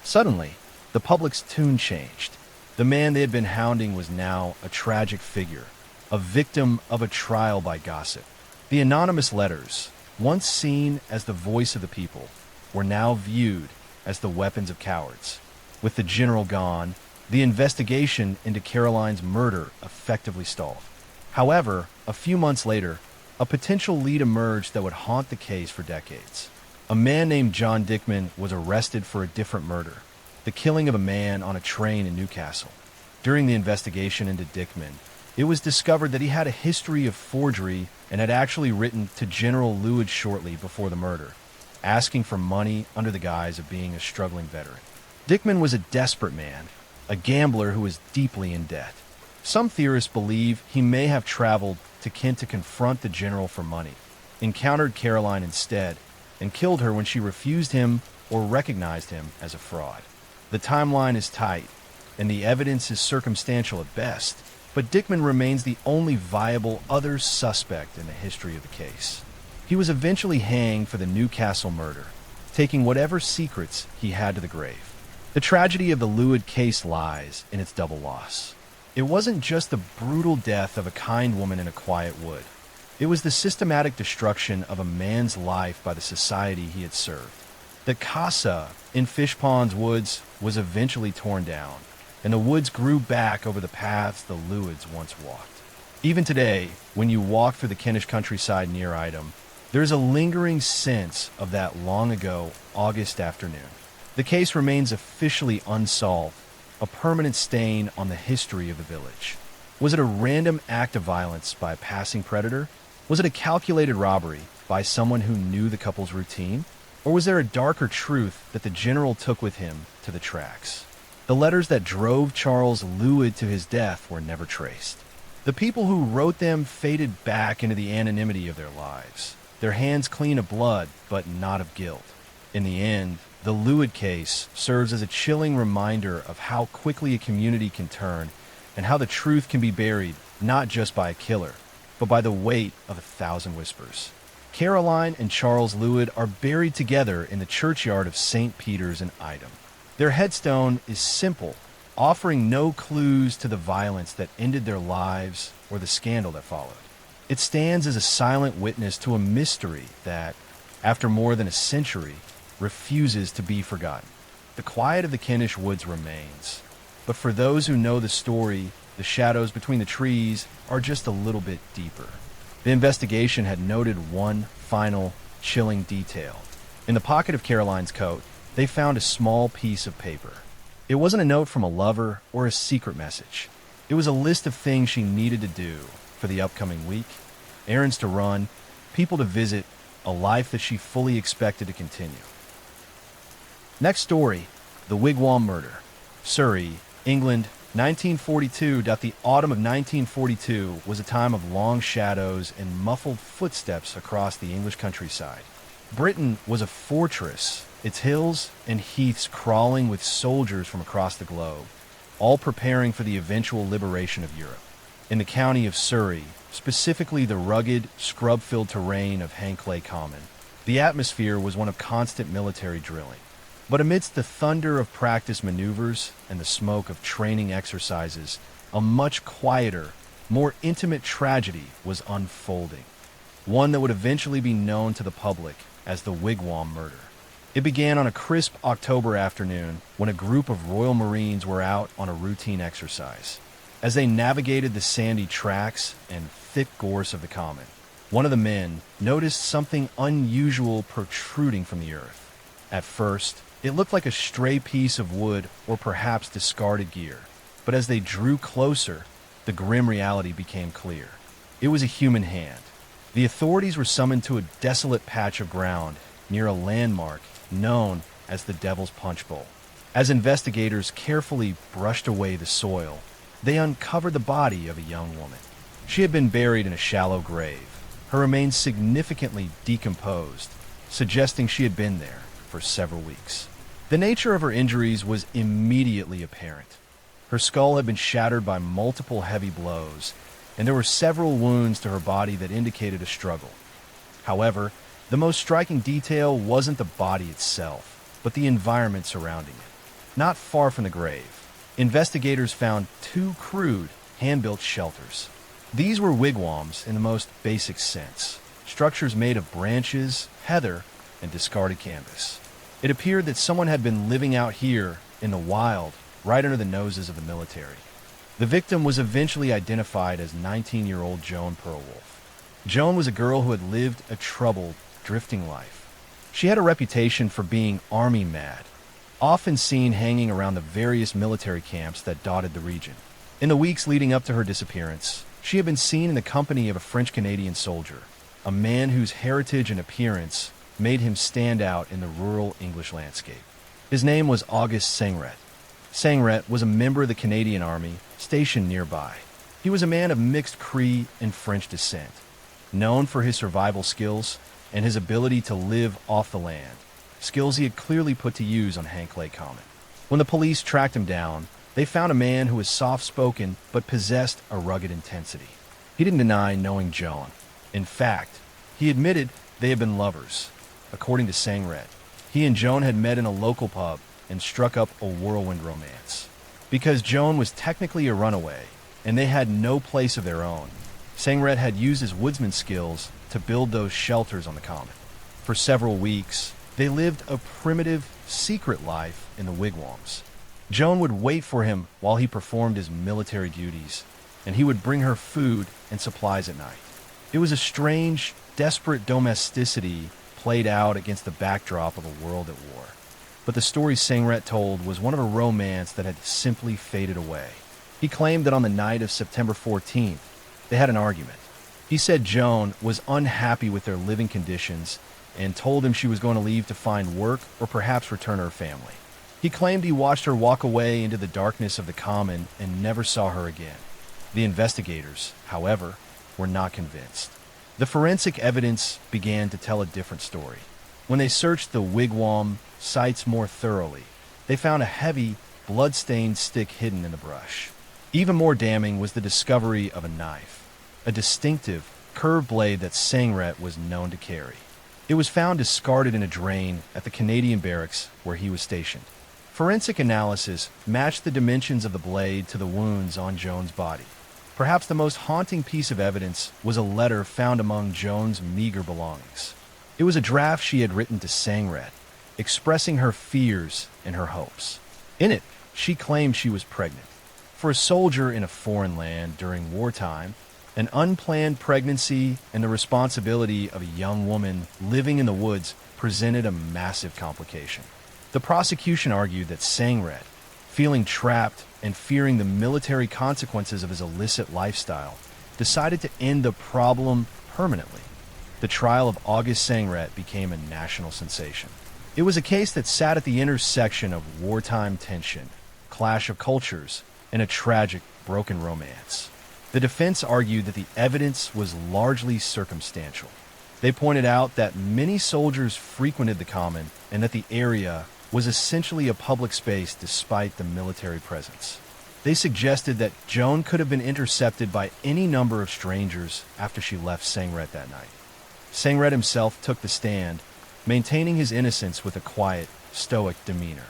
Suddenly, the public's tune changed. The man they had been hounding was now a tragic figure, a victim of a trial by gossip. The anonymous letters, once seen as the voice of the people, were now viewed as the weapons of cowards. With the general gone, the investigation into Caroline's murder effectively stalled. However, a few months later, a potential lead emerged that would haunt the case for decades. A man named John Dickman was arrested for a different murder, the killing of a man on a train in Newcastle. During the investigation into Dickman, it was discovered that he had a history of forgery and had actually written to General Lewis shortly before the murder, asking for money under the guise of being a struggling veteran. Dickman was a desperate man, a gambler who was deeply in debt. Some theorists believe he may have traveled to Kent to confront the general for money, encountered Caroline instead, and killed her when she refused him or recognized him as a fraud. The timeline is tight, and the evidence is circumstantial at best, but Dickman remains the only viable other suspect in the history of the case. He was eventually hanged for the Newcastle murder, taking whatever secrets he had to the grave. The tragedy of the Lewis case lies in its double loss. It wasn't just the brutal death of a kind woman in a quiet wood. It was the systematic destruction of a man's life by the society he had served. The casa in Fishponds Woods was eventually torn down, and the woods grew back over the paths the Lewis once walked. Even today, when you walk through the Kentish countryside near Idem, there is a lingering sense of that long-ago August afternoon. The case remains officially unsolved, a permanent stain on the history of the village. Was it a random act of violence by a passing predator? Was it a calculated robbery by someone who knew the couple's routine? Or was there a darker truth that the general took with him to the tracks? The letters that drove Charles Lewis to his death were never traced. The people who wrote them faded back into the anonymity of their lives, their hands clean of blood, but not of guilt. In the end, the Lewis case serves as a chilling reminder of how quickly a community can turn and how the truth can be buried not just by a killer, but by the weight of 1,000 whispers. Caroline and Charles Lewis are buried together in the churchyard of St. Peter's in Idem. Their headstone is simple, offering no clues to the violence that ended their lives or the scandal that followed. It stands as a silent witness to a mystery that, after more than a century, refuses to be forgotten. The quiet of the Kentish woods remains, but for those who know the story, the shadows between the trees are just a little bit deeper. The investigation had noted one final, chilling detail. In the pocket of Caroline's coat, they found a small piece of paper. It wasn't a note from a lover or a secret message. It was a list of things she needed to do for the upcoming week, errands to run, people to visit, a life that she fully expected to continue. Next story, the Wigwam murder. Surrey, England, 1942. The autumn of 1942 was a time of long shadows and muffled footsteps across the English countryside. Britain was a fortress, its hills and heaths crawling with soldiers from across the globe, all preparing for the eventual liberation of Europe. In the county of Surrey, specifically the rugged, scrub-filled terrain of Hanclay Common, the atmosphere was one of constant military drilling. But amidst the thunder of practice maneuvers and the smoke of training exercises, a much quieter, more intimate tragedy was unfolding, one that would eventually be known to the public as the Wigwam murder. It began on a crisp October afternoon when a group of Royal Marines were out on a routine exercise. As they navigated the sandy tracks and thick gorse of the common, one of the men noticed something unusual protruding from the earth. At first, it looked like a stray piece of wood or perhaps discarded gear, but as they drew closer, the grim reality became clear. It was a human hand, The authorities were summoned to a desolate patch of ground near a landmark known as the Devil's Punch Bowl. As investigators carefully brushed away the soil, they uncovered the body of a young woman. She had been buried in a shallow grave, her remains significantly decomposed, suggesting she had been there for several weeks. The nature of her injuries was immediately apparent. Her skull had been shattered by multiple heavy blows, and there were several wounds to her body that indicated a struggle. However, the most striking detail wasn't the body itself, but the environment surrounding it. Not far from the grave, investigators found two crude, hand-built shelters. These were wigwams in the most basic sense, structures made of branches, heather, and discarded canvas. It appeared that someone had been living out here in the wild, right under the noses of the military. The victim was eventually identified as 19-year-old Joan Pearlwolf. Joan was a girl who had lived a troubled, drifting life. She had a reputation for being army mad, often seen hanging around the various military camps that dotted the region. In the weeks leading up to her disappearance, she had been seen in the company of a French-Canadian soldier, a man whose heritage and appearance made him stand out in the rural English landscape. His name was Auguste Sangret. Sangret was a member of the Canadian Army stationed nearby. He was a man of mixed Cree and French descent, known for his survival skills and his ability to live off the land, skills he had clearly put to use on Hanklay Common. When the police tracked him down, they found a man who was soft-spoken but possessed a rugged intensity. He didn't deny knowing Joan. In fact, he admitted they had been lovers. According to Sangret, he and Joan had met in a local pub and struck up a whirlwind romance. Because Joan was technically a runaway, and they had no place of their own, Sangret had used his woodsman skills to build those shelters on the common. For several weeks, they lived a primitive, secret life in the wigwams. Joan would wait for him while he performed his military duties, and he would bring her food and supplies at night. It was a strange, desperate domesticity played out against the backdrop of a world at war. But the story Sangret told was one of a romance that had simply faded away. He claimed that on the night of September 14th, they had an argument. He said Joan was unhappy with their living conditions and told him she was going to leave to find work or perhaps return to her family. He claimed he watched her walk away into the darkness of the common and never saw her again. The investigators, however, were not convinced. The forensic evidence began to tell a different story. When they searched the wigwam sites more thoroughly, they found a heavy, blood-stained stick hidden in the brush. Even more damning was the discovery of a knife, a distinctive, curved blade that Sangret was known to carry. It was found discarded in a drain at the Canadian barracks where he was stationed. Forensic analysis matched the dimensions of the blade to the wounds on Joan's body. Perhaps the most haunting piece of evidence was a letter found among Joan's meager belongings. It was a draft she had written to Sangret, expressing her fears and her hopes. In it, she claimed she was pregnant. For a soldier in a foreign land during wartime, an unplanned pregnancy and the responsibility of a young woman living in the woods presented a massive complication. The prosecution argued that Sangret, feeling trapped and fearing the military consequences of his illicit lifestyle, decided to end the problem permanently. The trial of Auguste Sangret became a national sensation. It was a case that sat at the intersection of wartime tension, clash of cultures, and a tragic, broken romance. The defense argued that the evidence was largely circumstantial. They pointed out that many soldiers frequented the common and that the area was essentially a public space despite the military presence. They suggested that Joan could have been intercepted by any number of strangers after she left Sangret that night. Sangret himself took the stand, maintaining his innocence with a quiet, stoic demeanor.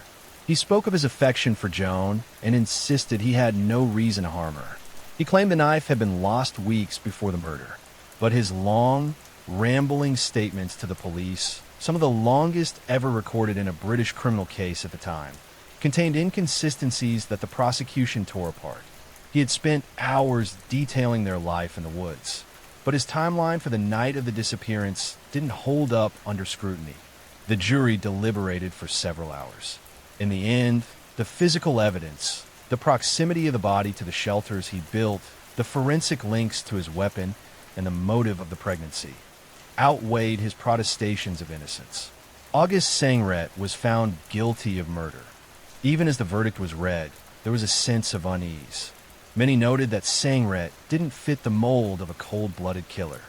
He spoke of his affection for Joan and insisted he had no reason to harm her. He claimed the knife had been lost weeks before the murder, but his long, rambling statements to the police, some of the longest ever recorded in a British criminal case at the time, contained inconsistencies that the prosecution tore apart. He had spent hours detailing their life in the woods, but his timeline for the night of the disappearance didn't hold up under scrutiny. The jury deliberated for several hours. In the end, the physical evidence, the proximity of the body to the shelters he built, the forensic links to his weapon, and the motive of the pregnancy outweighed his protestations of innocence. August Sangret was found guilty of murder. Even as the verdict was read, there was a sense of unease. Many noted that Sangret didn't fit the mold of a cold-blooded killer.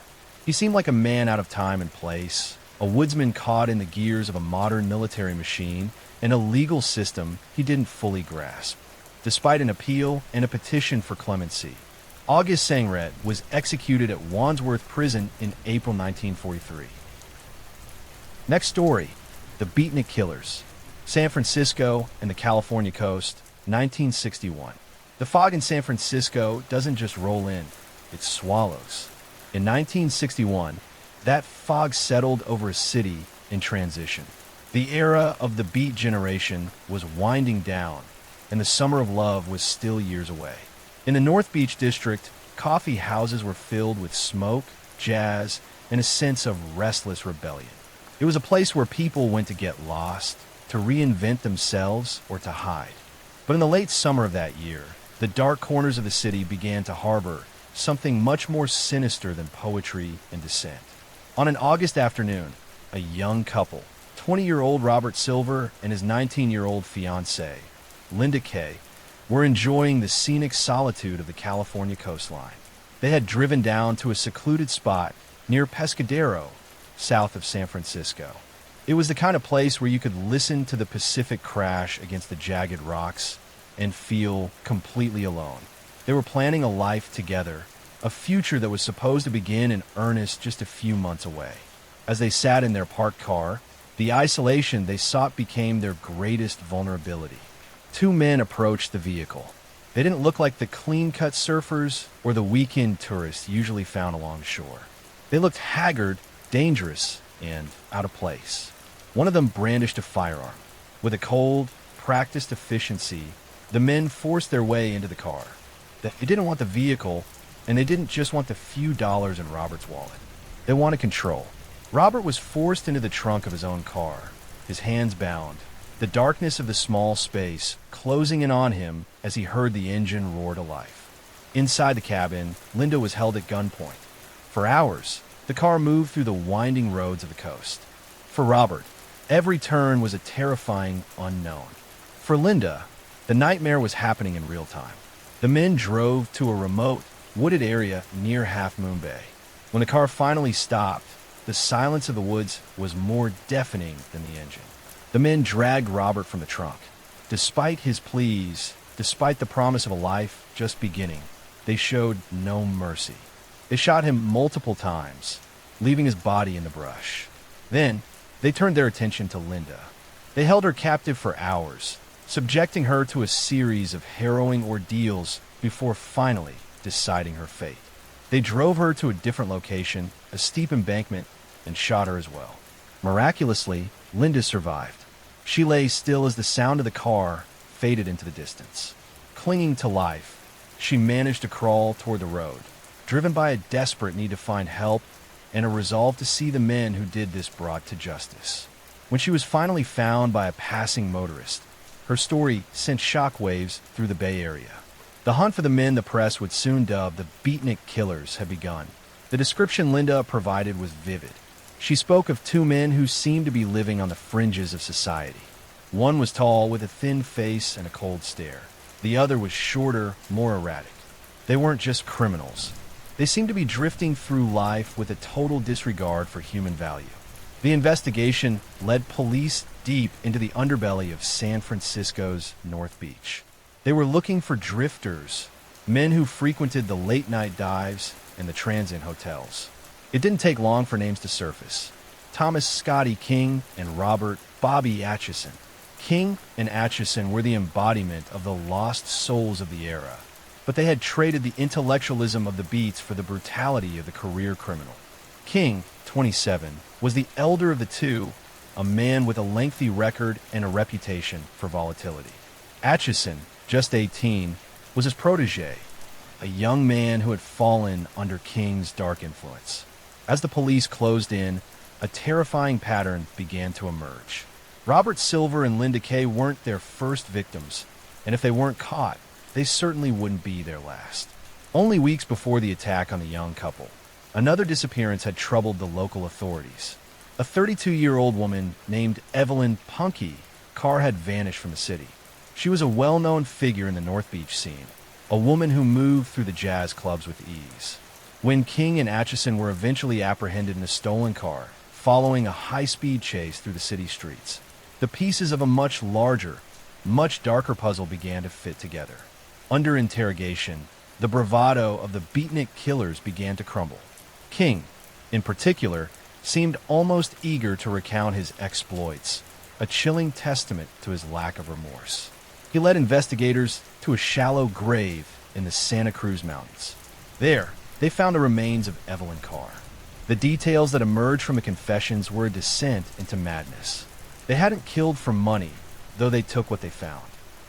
He seemed like a man out of time and place, a woodsman caught in the gears of a modern military machine and a legal system he didn't fully grasp. Despite an appeal and a petition for clemency, August Sangret was executed at Wandsworth Prison in April 1943. Next story, the Beatnik Killers, San Francisco and the California coast, 1961. The fog in San Francisco doesn't just roll in, it swallows. In 1961, that fog settled over a city in transition. The era of the Beat generation was winding down, and the summer of love was still years away. In the North Beach district, coffee houses were filled with smoke, jazz, and a sense of restless rebellion. It was a place where people went to get lost, to reinvent themselves, or to hide. But in the late summer of that year, the dark corners of the city began to harbor something much more sinister than poetry and dissent. On an August afternoon, a young couple, 20-year-old Robert Silver and his 19-year-old fiancée, Linda Kay, were enjoying the scenic solitude of the California coastline. They had driven down to a secluded spot near Pescadero, south of San Francisco. It was the kind of place where you could listen to the Pacific crash against the jagged rocks and feel completely alone. They were planning a life together, a future that was supposed to begin in earnest just a few months away. As they sat in their parked car, the isolation they sought became their greatest vulnerability. Two men approached the vehicle. They didn't look like the clean-cut surfers or the weekend tourists usually found along shore. They looked haggard, dangerous, and out of place. One of them brandished a firearm. With a cold, practiced efficiency, the men forced their way into the car. They didn't want the vehicle, and they didn't just want the few dollars in Robert's wallet. They wanted control. Robert was forced into the trunk of his own car, his hands bound, the darkness of the small space closing in on him as he heard the engine roar to life. Inside the cabin, Linda was held at gunpoint. For hours, the car moved through the winding roads of the coast. For Robert, every turn was a terrifying unknown. For Linda, the nightmare was happening in real time. The men drove to a remote, wooded area near Half Moon Bay. When the car finally stopped, the silence of the woods was more deafening than the engine. The men dragged Robert from the trunk. Despite his pleas, despite the promise of a life just beginning, they showed no mercy. They shot him multiple times, leaving his body in the brush. Then, they turned their attention to Linda. They held her captive for hours, subjecting her to a series of harrowing ordeals before finally deciding her fate. They drove her to a different location, a steep embankment, and shot her as well. Miraculously, Linda survived. She lay still as the sound of the car faded into the distance. Clinging to life, she managed to crawl toward the road, driven by a desperate need to find help and a resolve to see the men who did this brought to justice. When she was finally found by a passing motorist, her story sent shockwaves through the Bay Area. The hunt for the men the press would soon dub the Beatnik Killers had begun. The description Linda provided was vivid. She spoke of two men who seemed to be living on the fringes of society. One was tall, with a thin face and a cold stare. The other was shorter, more erratic. They weren't just criminals. They seemed to be drifting through life with a total disregard for human value. The investigation led police deep into the underbelly of San Francisco's North Beach. They were looking for drifters, men who frequented the late-night dives and the transient hotels. It didn't take long for names to surface. Thomas Scotty King and Robert Bobby Atchison. King and Atchison were the embodiment of the lost souls of the era, but they had traded the intellectualism of the beats for the brutality of the career criminal. King, 27, was the elder of the two, a man with a lengthy record and a reputation for volatility. Atchison, just 18, was his protege, a young man who had fallen under King's dark influence. As the police closed in, a terrifying pattern began to emerge. Robert Silver and Linda Kay weren't their first victims, and if they weren't caught, they certainly wouldn't be their last. Only weeks before the attack on the young couple, Another disappearance had troubled the local authorities. A 32-year-old woman named Evelyn Punky Carr had vanished from the city. She was a well-known figure in the North Beach scene, a woman who moved through the jazz clubs with ease. When King and Atchison were eventually apprehended in a stolen car, following a high-speed chase through the city streets, the pieces of a much larger, much darker puzzle began to fit together. Under interrogation, the bravado of the beatnik killers began to crumble. King, in particular, seemed almost eager to recount his exploits, a chilling testament to his lack of remorse. He led investigators to a shallow grave in the Santa Cruz Mountains. There, they found the remains of Evelyn Carr. The details that emerged from the confessions were a descent into madness. They hadn't killed for money, though they took what they found.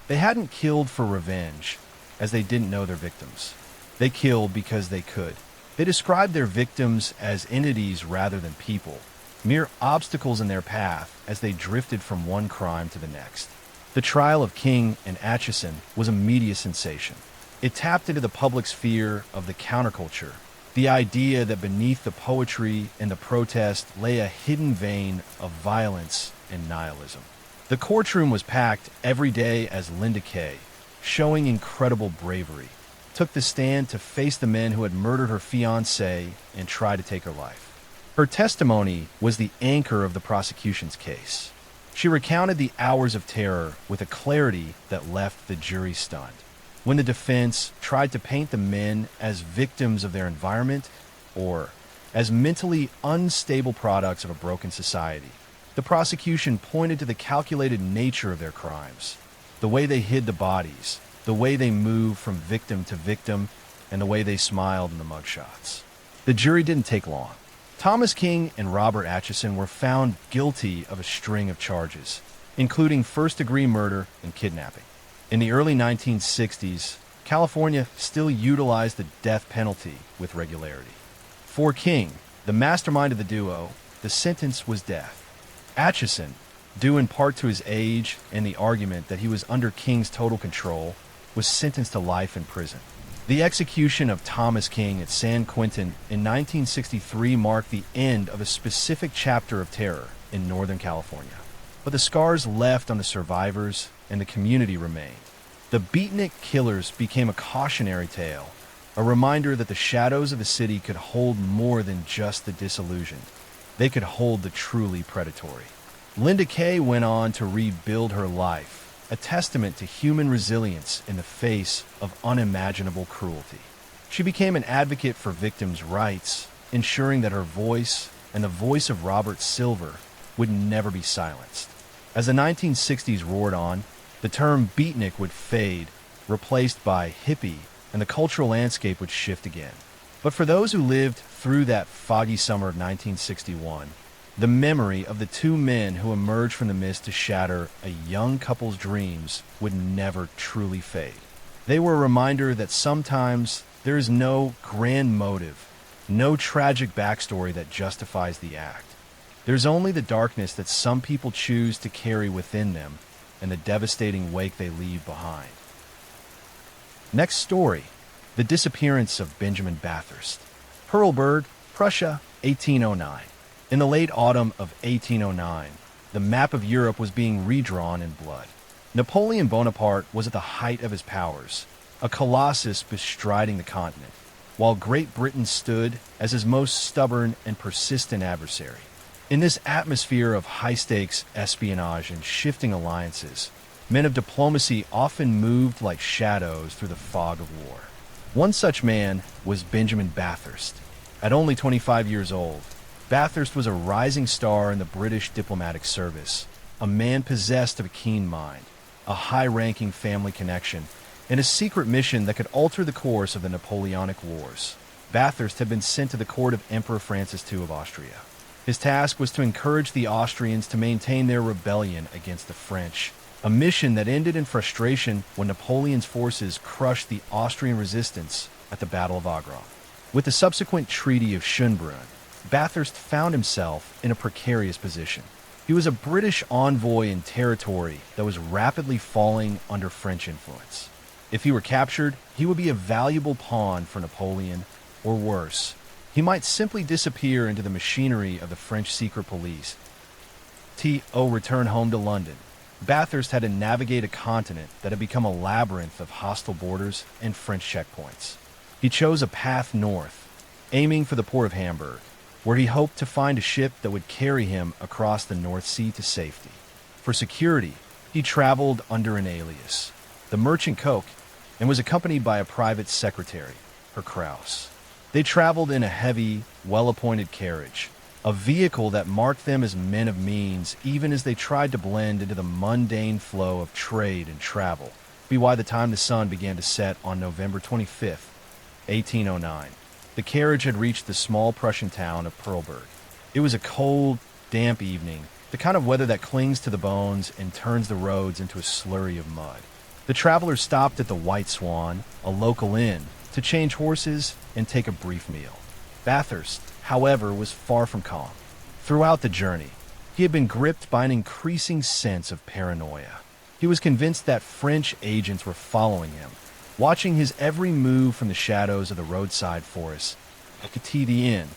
They hadn't killed for revenge, as they didn't know their victims. They killed because they could. They described their victims as entities rather than people, mere obstacles in their path as they drifted from one crime to the next. The trial of King and Atchison was a media sensation. It tapped into the public's fear of the counterculture, the idea that beneath the poetry and the protest lay a hidden vein of violence and nihilism. The courtroom was packed every day as Linda Kay, showing incredible bravery, took the stand to face the men who had murdered her fiancé and tried to take her life. Her testimony was the anchor of the prosecution's case. She recounted the hours of terror with a clarity that left the jury stunned. When the defense tried to paint the men as victims of their environment or as mentally unstable products of a broken society, the prosecution pointed to the calculated nature of their crimes, the way they hid the bodies, the way they moved from victim to victim, and the way they smiled in the mugshots. The jury didn't take long. Thomas King and Robert Atchison were found guilty of a string of charges, including first-degree murder and kidnapping. In the early 1960s, California still utilized the death penalty with regularity. For King, the mastermind of the duo, the sentence was death. Atchison, due in part to his age and the argument that he was under King's total control, was sentenced to life in prison. The execution of Thomas King at San Quentin in 1963 marked the end of a specific chapter of terror in Northern California. But the scars left on the survivors and the community remained. The beatnik killers became a cautionary tale, a reminder that the shadows of the city could hold more than just the disillusioned. They could hold the truly predatory. Linda Kay went on to rebuild her life, a testament to human resilience in the face of unimaginable cruelty. She became an advocate for victims' rights, ensuring that her voice and the voice of Robert Silver would never be silenced. As the 1960s roared on, the term beatnik would fade, replaced by hippie, and the cultural landscape would shift again. But for those who lived through that foggy summer of 1961, the memory of the two men who emerged from the mist to shatter a young couple's dreams would never truly fade. They were a reminder that sometimes there is no grand motive, no tragic backstory that justifies the act. There's only the darkness that some people choose to carry within them and the devastating wake they leave behind. Next story, the disappearance of Benjamin Bathurst. Perleberg, Prussia, 1809. In the late autumn of 1809, the map of Europe was being redrawn in blood. Napoleon Bonaparte was at the height of his powers, a colossus bestriding the continent, while Great Britain stood as his most stubborn and persistent adversary. In this atmosphere of high-stakes espionage and shifting alliances, men of diplomacy often moved like shadows through the fog of war. One such man was Benjamin Bathurst. At only 25 years old, Bathurst was a rising star in the British diplomatic service, a man possessed of a keen mind, a high-ranking family connection, and a secret mission that could alter the course of the Napoleonic Wars. Bathurst had been sent to the court of Emperor Francis II of Austria. His task was to encourage the Austrians to maintain their rebellion against the French, a mission that ended in frustration when Napoleon's forces crushed the Austrian resistance at the Battle of Wagram. With the subsequent Treaty of Schönbrunn, Bathurst found himself in a precarious position. He was a British envoy in territory that was rapidly falling under French influence. If he were captured, he would be a valuable pawn for Napoleon, or worse, He might simply disappear into the machinery of the French secret police. T.O. returned home to London. Bathurst had to navigate a continent that had become a labyrinth of hostile borders and French checkpoints. He chose a path north, aiming for the port of Hamburg, where he hoped to find a ship that would carry him across the North Sea to safety. For security, he traveled under an alias, the Merchant Coke, and was accompanied by a private secretary, Herr Kraus. They traveled in a heavy, well-appointed carriage, a vehicle that marked them as men of means even as they tried to blend into the mundane flow of trade and travel. By the time the sun began to set on November 25th, 1809, the carriage had reached the small Prussian town of Perleberg. It was a cold, damp evening, the kind of weather that clings to the bones and turns the roads into a slurry of mud. The travelers stopped at the White Swan, a local inn, to change horses and take a brief meal. Bathurst, however, was far from calm. Throughout the journey, he had been gripped by an increasing sense of paranoia. He was convinced that French agents were following him, watching his every move from the shadows of the roadside forest. At the inn,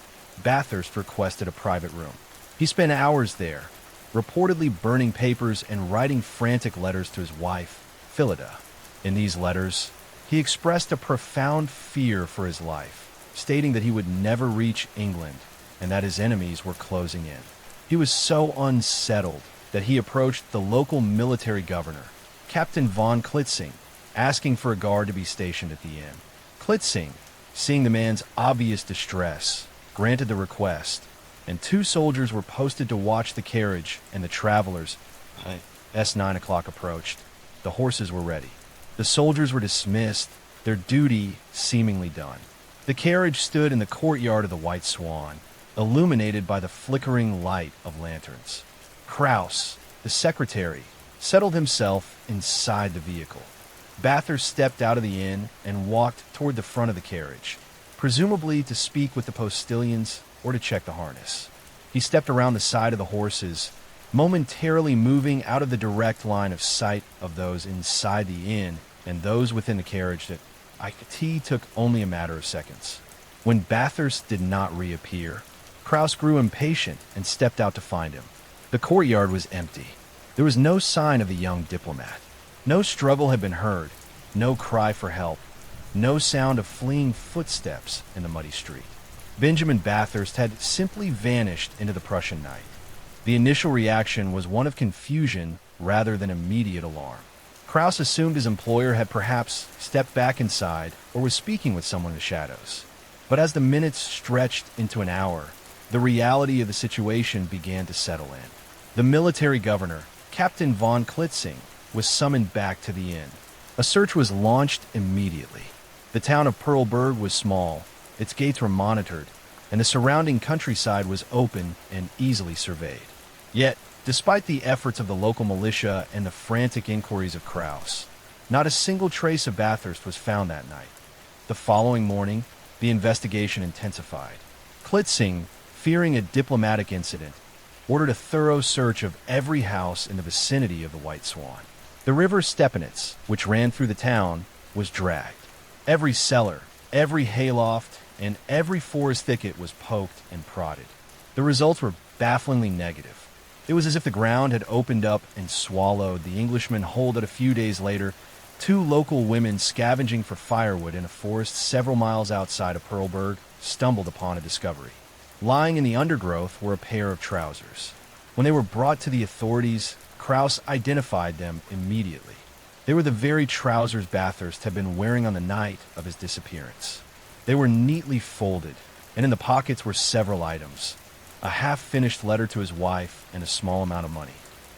Bathurst requested a private room. He spent hours there, reportedly burning papers and writing frantic letters to his wife, Phillida. In these letters, he expressed a profound fear for his life, stating that he would never reach England and that his enemies were closing in. He was so unsettled that he approached the local military governor, Captain von Klitzing, asking for a guard to be stationed at the inn. Klitzing, seeing the man's obvious distress, granted the request, and 2 soldiers were posted to watch the carriage and the travelers. As 9 o'clock approached, the horses were ready. The soldiers were dismissed, their duty seemingly done. The carriage stood in the courtyard of the White Swan, illuminated by the flickering light of lanterns. Kraus, the secretary, settled himself inside the vehicle. Bathurst stepped out of the inn and walked toward the front of the carriage, presumably to speak with the postilions or to check the harness. He stepped around the side of the horses, momentarily moving out of the direct line of sight of those inside the inn and those within the carriage. That took only a matter of seconds. When Bathurst did not reappear, Kraus grew impatient and stepped out to find him. The courtyard was empty. There was no sign of the young diplomat. No struggle had been heard, no cry for help, no sound of fleeing footsteps in the muddy street. Benjamin Bathurst had simply vanished into the Prussian night. The initial reaction was one of confusion rather than immediate alarm. Kraus assumed his employer had perhaps stepped back inside or was speaking with someone in the shadows. But as the minutes stretched into an hour, the reality of the situation began to settle in. The military governor, Captain von Klitzing, was summoned back to the inn. A search was launched immediately. The town of Perleberg was small, its gates were monitored, and the surrounding countryside was open and easily surveyed. Yet, despite the efforts of the local militia and the frantic inquiries of Kraus, not a single trace of Bathurst was found that night. The following morning, the investigation intensified. Klitzing, fearing a diplomatic incident, ordered a thorough search of every house in the vicinity of the White Swan. The river Stepanitz, which ran through the town, was dragged. Every cellar, every hayloft, and every forest thicket was poked and prodded. The results were bafflingly negative. It was as if the ground had opened up and swallowed the Englishmen whole. That a few days later, 2 local women scavenging for firewood in a forest several miles outside of Perleberg stumbled upon a discovery. Lying in the undergrowth were a pair of trousers. When they were brought to the authorities, Kraus identified them immediately. They were the very trousers Bathurst had been wearing on the night of his disappearance. They were neatly folded, and in the pockets were several items: a half-finished letter to his wife and a small amount of money.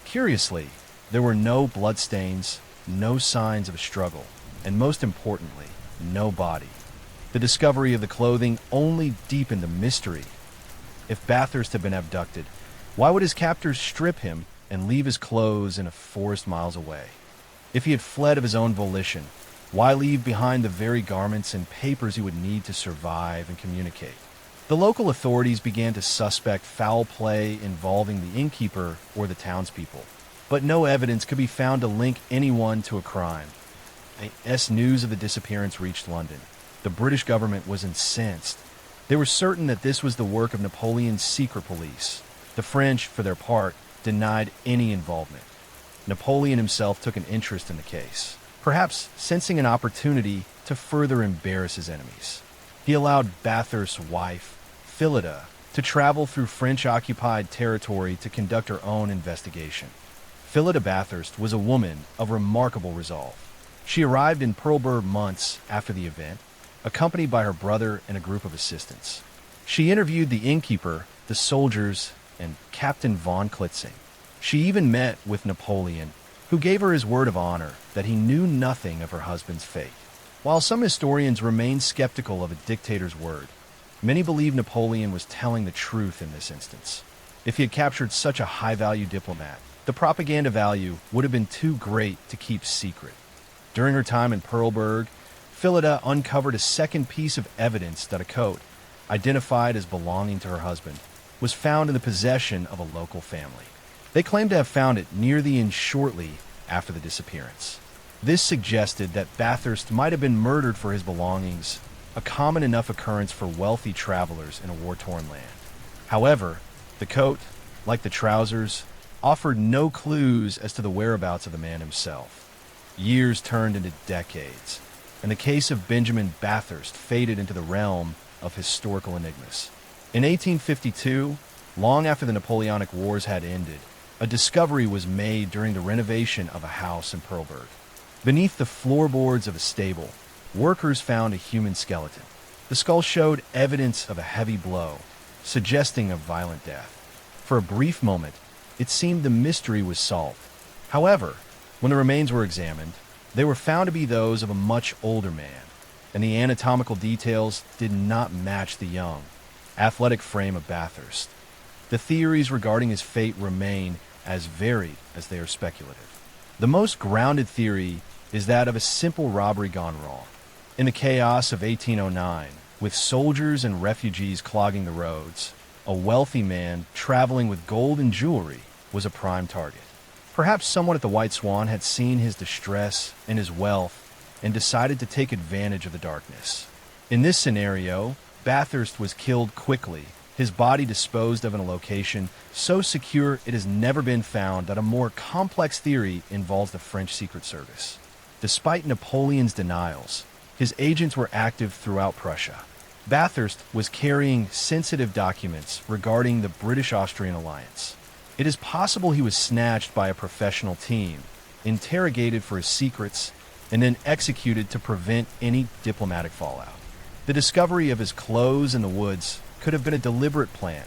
Curiously, there were no bloodstains, no signs of a struggle, and most importantly, no body. The discovery of the clothing only deepened the mystery. If Bathurst had been abducted, why would his captors strip him and leave his clothes in a forest miles away? If he had fled of his own volition, why leave behind the very garments and papers he would need to survive and communicate? The local authorities began to suspect foul play involving the innkeeper or the townspeople, but no evidence could be found to link anyone to a crime. As news of the disappearance reached London, the British government was incensed. They were certain that this was the work of Napoleon's secret police. The French, for their part, denied any involvement. Napoleon himself took an interest in the case, perhaps sensing an opportunity to further embarrass his enemies. He allowed Bathurst's wife, Phillida, to travel through French-occupied territory to conduct her own investigation. Phillida Bathurst was a woman of remarkable resolve. She arrived in Pearlberg months after the event, accompanied by her brother and a group of assistants. She interviewed the innkeeper, the soldiers, and Captain von Klitzing. She even met with Napoleon, who gave her his word of honor that he knew nothing of her husband's fate. While some historians remain skeptical of a dictator's word, many believe Napoleon was telling the truth in this instance. If he had captured such a high-value diplomat, the propaganda value would have been too great to keep secret. During her time in Pearlberg, Phillida uncovered a second piece of evidence that a coat, identified as belonging to her husband, was found in the possession of a local family. They claimed to have found it near the inn shortly after the disappearance. This suggested that Bathurst might have been murdered for his belongings, a common enough occurrence for wealthy travelers in a war-torn land. However, the coat, like the trousers, offered no clues as to the whereabouts of the man himself. Years turned into decades, and the case of Benjamin Bathurst faded into the realm of historical enigmas. In 1852, long after the Napoleonic Wars had ended, a discovery was made during the renovation of a house in Pearlberg. Beneath the floorboards of a stable, workers found a human skeleton. The skull showed evidence of a heavy blow, suggesting a violent death. For a brief moment, it seemed the mystery was solved. However, when the remains were examined, they were found to be those of a much older man, and the anatomical details did not match the young, athletic frame of Bathurst. The theories regarding his fate remain as varied as they are speculative. The most grounded theory is that of a simple robbery gone wrong. In the chaos of 1809, with soldiers and refugees clogging the roads, a wealthy man traveling with gold and jewelry was a prime target. Perhaps someone at the White Swan had seen his distress and his wealth and decided to take advantage of the darkness. In this scenario, Bathurst was killed quickly, his body disposed of in a location so secure it has never been found. That a more complex theory involves the French Secret Service. Despite Napoleon's denials, his agents were active throughout Prussia. Bathurst was carrying sensitive documents regarding the British-Austrian alliance. It is possible he was snatched by a professional team, interrogated for his secrets, and then executed to prevent any diplomatic fallout. The discovery of his clothes in the woods could have been a deliberate plan,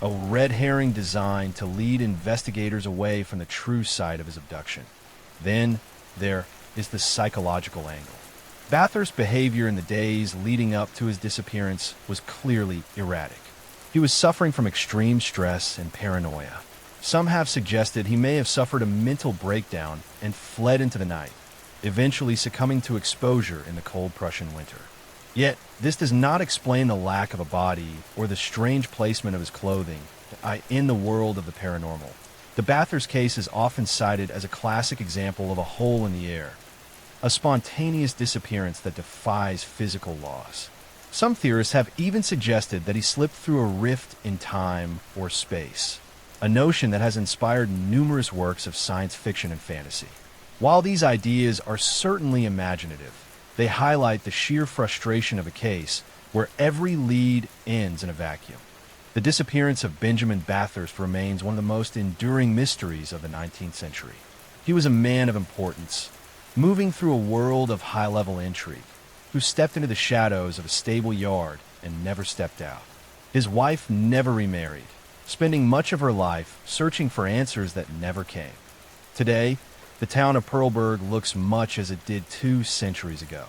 a red herring designed to lead investigators away from the true site of his abduction. Then there is the psychological angle. Bathurst's behavior in the days leading up to his disappearance was clearly erratic. He was suffering from extreme stress and paranoia. Some have suggested he may have suffered a mental breakdown and fled into the night, eventually succumbing to exposure in the cold Prussian winter. Yet, this does not explain the lack of a body or the strange placement of his clothing in the world of the paranormal. The Bathurst case is often cited as a classic example of a hole in the air, a spontaneous disappearance that defies physical laws. Some theorists have even suggested that he slipped through a rift in time or space, a notion that has inspired numerous works of science fiction and fantasy. While these ideas are certainly imaginative, they highlight the sheer frustration of a case where every lead ends in a vacuum. The disappearance of Benjamin Bathurst remains one of the most enduring mysteries of the 19th century. He was a man of importance, moving through a world of high-level intrigue, who stepped into the shadows of a stable yard and never stepped out. His wife never remarried, spending much of her life searching for answers that never came. Today, the town of Pearlberg looks much as it did 2 centuries ago.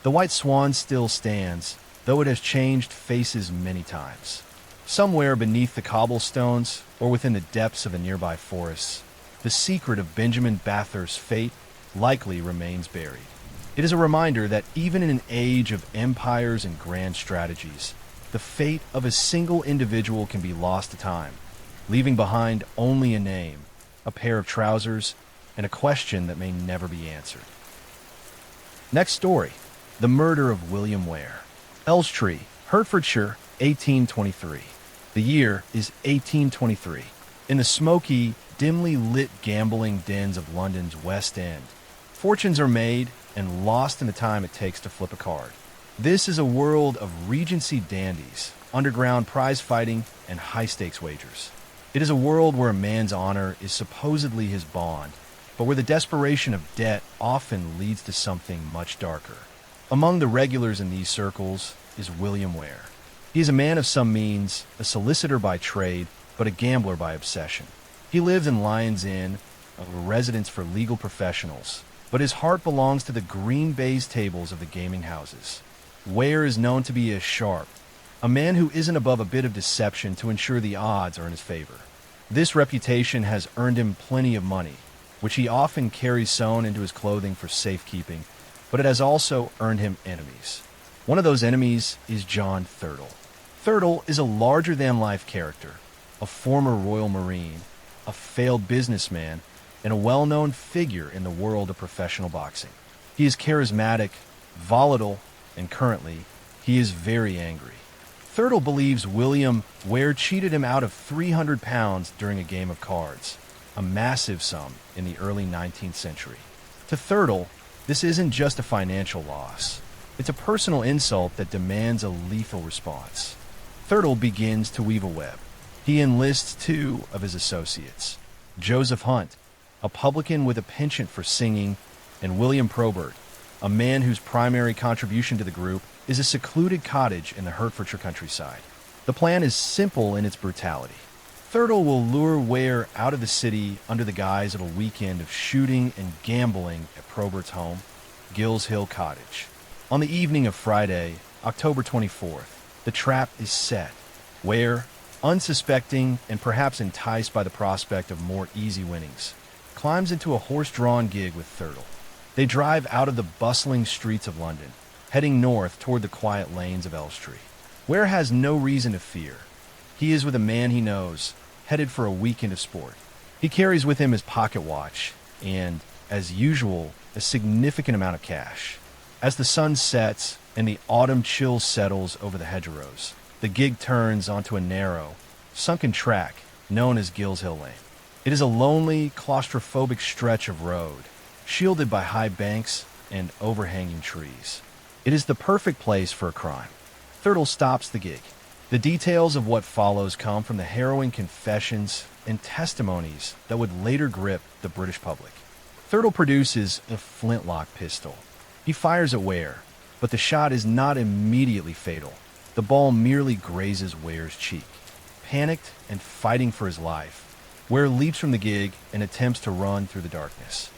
The White Swan still stands, though it has changed faces many times. Somewhere beneath the cobblestones, or within the depths of the nearby forests, the secret of Benjamin Bathurst's fate likely remains buried. It is a reminder that even in an age of empires and grand strategies, the fate of a single individual can be lost to time, leaving behind only a name, a pair of trousers, and a question that may never be answered. Next story, the murder of William Ware. Elstree, Hertfordshire, 1823. The year is 1823. In the smoky, dimly lit gambling dens of London's West End, fortunes are made and lost in the time it takes to flip a card. This is a world of Regency dandies, underground prize fighting, and high-stakes wagers. It is a world where a man's honor is supposedly his bond, but where the desperation of debt often leads to something much darker. Among the regulars in these circles is William Ware. He is a man of some means, a solicitor by trade, but a gambler by obsession. He lives in Lyon's Inn, a residence for legal professionals, but his heart belongs to the green baize tables of the gaming houses. Ware is known to be a sharp, a man who isn't above a bit of deception to ensure the odds are in his favor. This reputation has earned him plenty of money, which he often carries sewn into his clothing for safekeeping, but it has also earned him enemies. One of those enemies is John Thurtle. Thurtle is a larger-than-life character, a former Royal Marine, a failed businessman, and a well-known figure in the world of professional boxing. He is charismatic, volatile, and currently, he is very angry. Thurtle believes William Ware cheated him out of £300 during a game of cards, a massive sum in the early 19th century. To Thurtle, this isn't just a financial loss. It's a personal insult that demands a lethal response. Thurtle begins to weave a web. He enlists two of his associates, Joseph Hunt, a publican with a penchant for singing, and William Probert, a man whose primary contribution to the group is a secluded cottage in the Hertfordshire countryside. The plan is simple in its brutality. Thurtle will lure Ware out of the city under the guise of a weekend of shooting and gambling at Probert's home, Gills Hill Cottage. On the evening of Friday, October 24th, the trap is set. Ware, unsuspecting and perhaps enticed by the prospect of more easy winnings, climbs into a horse-drawn gig with Thurtle. They drive out of the bustling streets of London, heading north toward the quiet lanes of Elstree. Ware has no reason to fear. He is with a man he knows, headed for a weekend of sport. He carries with him his pocket watch and, as usual, a significant amount of cash. As the sun sets and the autumn chill settles over the hedgerows, the gig turns onto a narrow, sunken track known as Gills Hill Lane. It is a lonely, claustrophobic stretch of road, shielded by high banks and overhanging trees. It is the perfect place for a crime. Thurtle stops the gig. The details of what follows come from the harrowing confessions and testimonies that would later grip the British public. Thurtle produces a flintlock pistol. He fires at Ware, but the shot is not immediately fatal. The ball merely grazes Ware's cheek. Panicked and fighting for his life, Ware leaps from the gig and attempts to run through the darkness.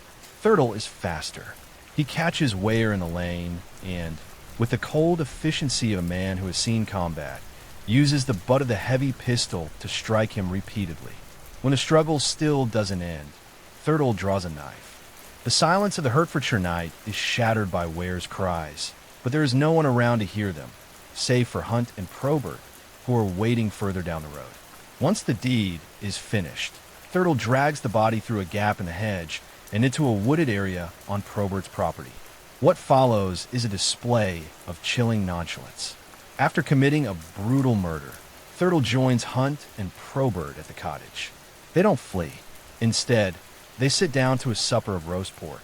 Thurtle is faster. He catches Ware in the lane and, with the cold efficiency of a man who has seen combat, uses the butt of the heavy pistol to strike him repeatedly. When the struggle still doesn't end, Thurtle draws a knife. The silence of the Hertfordshire night is shattered by Ware's cries, but there is no one around to hear them, save for Hunt and Probert, who are waiting further down the road. Once the deed is finished, Thurtle drags the body through a gap in the hedge and into a wooded area on Probert's property. What follows is a display of chilling nonchalance. After committing a brutal murder, Thurtle joins Hunt and Probert at the cottage. They don't flee. Instead, they sit down to a supper of roast pork.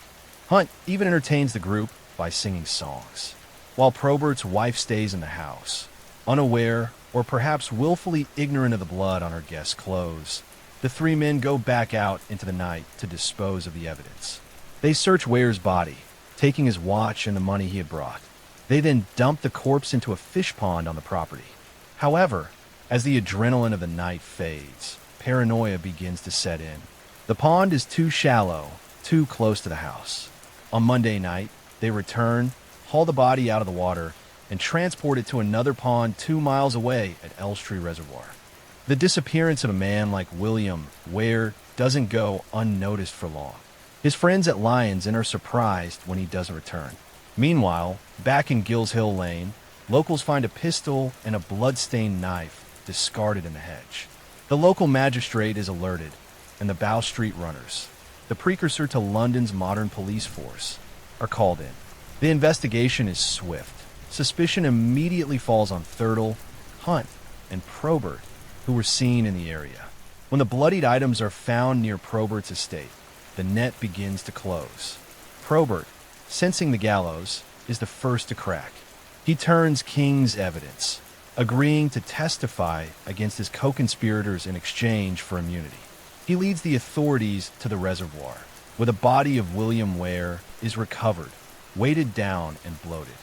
Hunt even entertains the group by singing songs, while Probert's wife stays in the house, unaware or perhaps willfully ignorant of the blood on her guest's clothes. The three men go back out into the night to dispose of the evidence. They search Ware's body, taking his watch and the money he had brought. They then dump the corpse into a fish pond on the property. However, as the adrenaline of the night fades, paranoia begins to set in. The pond is too shallow, too close to the house. On Monday night, they return, haul the body out of the water, and transport it to another pond 2 miles away at Elstree Reservoir. The disappearance of a man like William Ware doesn't go unnoticed for long. His friends at Lyon's Inn are surprised when he doesn't return. Meanwhile, back in Gills Hill Lane, locals find a pistol and a blood-stained knife discarded in the hedge. The local magistrate is alerted, and the Bow Street Runners, the precursor to London's modern police force, are called in. The investigation is swift. Suspicion immediately falls on Thurtle, Hunt, and Probert, who were seen in the area. When the bloodied items are found near Probert's estate, the net begins to close. Probert, sensing the gallows, is the first to crack. He turns King's evidence, agreeing to testify against his co-conspirators in exchange for immunity. He leads the authorities to the reservoir, where the body of William Ware is recovered, weighted down and bloated.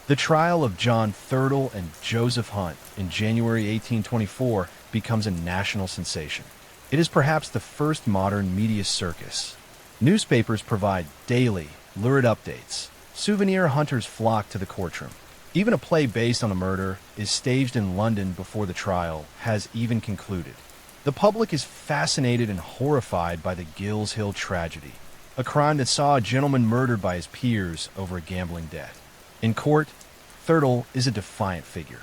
The trial of John Thurtle and Joseph Hunt in January 1824 becomes a national sensation. It is perhaps the first modern media circus. Newspapers provide daily, lurid updates. Souvenir hunters flock to the courtroom. Even a play based on the murder is staged in London before the trial has even concluded. The public is fascinated and horrified by the Gills Hill tragedy, a crime that saw a gentleman murdered by his peers over a gambling debt. In court, Thurtle is a defiant figure.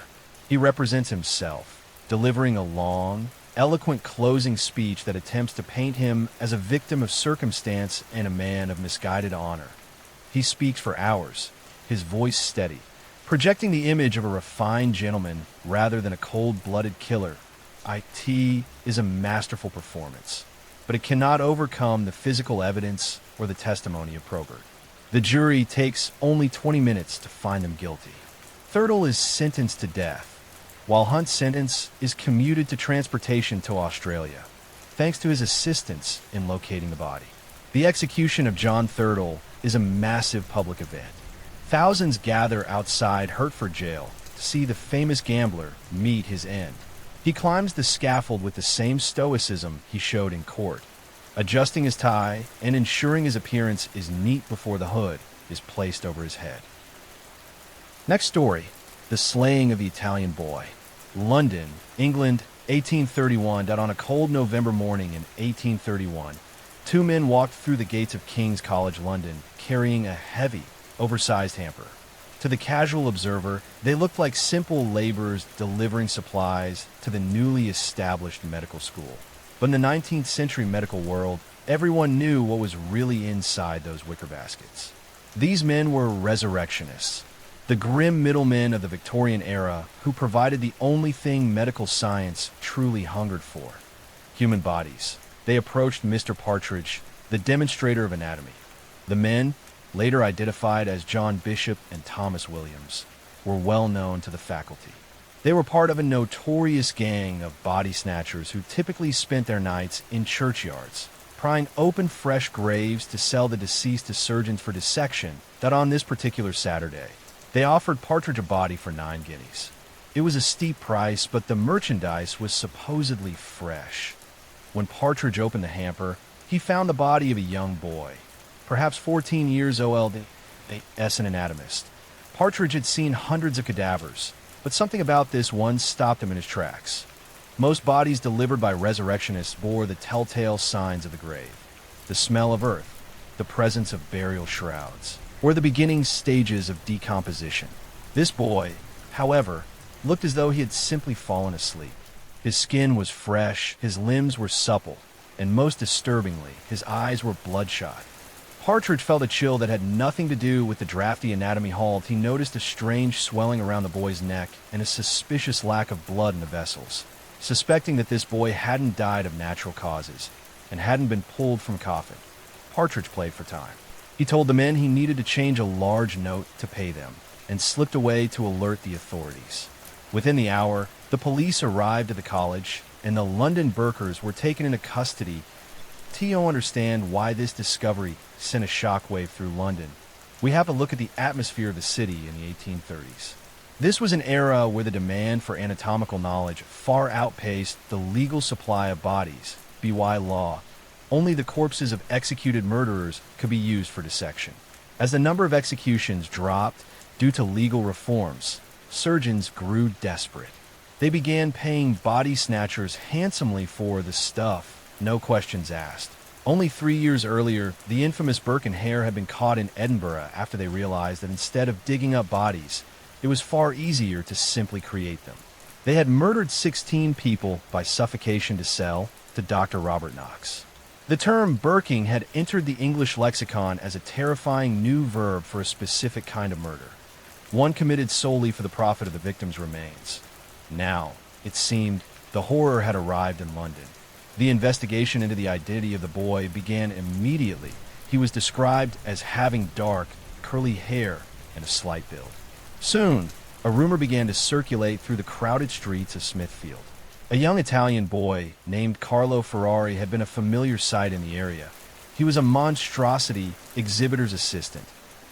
He represents himself, delivering a long, eloquent closing speech that attempts to paint him as a victim of circumstance and a man of misguided honor. He speaks for hours, his voice steady, projecting the image of a refined gentleman rather than a cold-blooded killer. It is a masterful performance, but it cannot overcome the physical evidence or the testimony of Probert. The jury takes only 20 minutes to find them guilty. Thurtle is sentenced to death, while Hunt's sentence is commuted to transportation to Australia, thanks to his assistance in locating the body. The execution of John Thurtle is a massive public event. Thousands gather outside Hertford Jail to see the famous gambler meet his end. He climbs the scaffold with the same stoicism he showed in court. Adjusting his tie and ensuring his appearance is neat before the hood is placed over his head. Next story, the slaying of the Italian boy. London, England, 1831. On a cold November morning in 1831, two men walked through the gates of King's College London carrying a heavy, oversized hamper. To the casual observer, they looked like simple laborers delivering supplies to the newly established medical school. But in the 19th century medical world, everyone knew what was really inside those wicker baskets. These men were resurrectionists, the grim middlemen of the Victorian era who provided the only thing medical science truly hungered for: human bodies. They approached Mr. Partridge, the demonstrator of anatomy. The men, later identified as John Bishop and Thomas Williams, were well known to the faculty. They were part of a notorious gang of body snatchers who typically spent their nights in churchyards, prying open fresh graves to sell the deceased to surgeons for dissection. That on this particular Saturday, they offered Partridge a body for 9 guineas. It was a steep price, but the merchandise was supposedly fresh. When Partridge opened the hamper, he found the body of a young boy, perhaps 14 years old, as an anatomist. Partridge had seen hundreds of cadavers, but something about this one stopped him in his tracks. Most bodies delivered by resurrectionists bore the telltale signs of the grave: the smell of earth, the presence of burial shrouds, or the beginning stages of decomposition. This boy, however, looked as though he had simply fallen asleep. His skin was fresh, his limbs were supple, and most disturbingly, his eyes were bloodshot. Partridge felt a chill that had nothing to do with the drafty anatomy halt. He noticed a strange swelling around the boy's neck and a suspicious lack of blood in the vessels. Suspecting that this boy hadn't died of natural causes and hadn't been pulled from coffin, Partridge played for time. He told the men he needed to change a large note to pay them and slipped away to alert the authorities. Within the hour, the police arrived at the college and the London Burkers were taken into custody. To understand why this discovery sent a shockwave through London, we have a look at the atmosphere of the city in the 1830s. This was an era where the demand for anatomical knowledge far outpaced the legal supply of bodies. By law, only the corpses of executed murderers could be used for dissection. As the number of executions dropped due to legal reforms, surgeons grew desperate. They began paying body snatchers handsomely for the stuff, no questions asked. Only 3 years earlier, the infamous Burke and Hare had been caught in Edinburgh after they realized that instead of digging up bodies, it was far easier to simply create them. They had murdered 16 people by suffocation to sell to Dr. Robert Knox. The term burking had entered the English lexicon as a terrifying new verb for a specific kind of murder, one committed solely for the profit of the victim's remains. Now, it seemed, the horror had arrived in London. The investigation into the identity of the boy began immediately. He was described as having dark, curly hair and a slight build. Soon, a rumor began to circulate through the crowded streets of Smithfield. A young Italian boy named Carlo Ferrari had been a familiar sight in the area. He was a monstrosity exhibitor's assistant,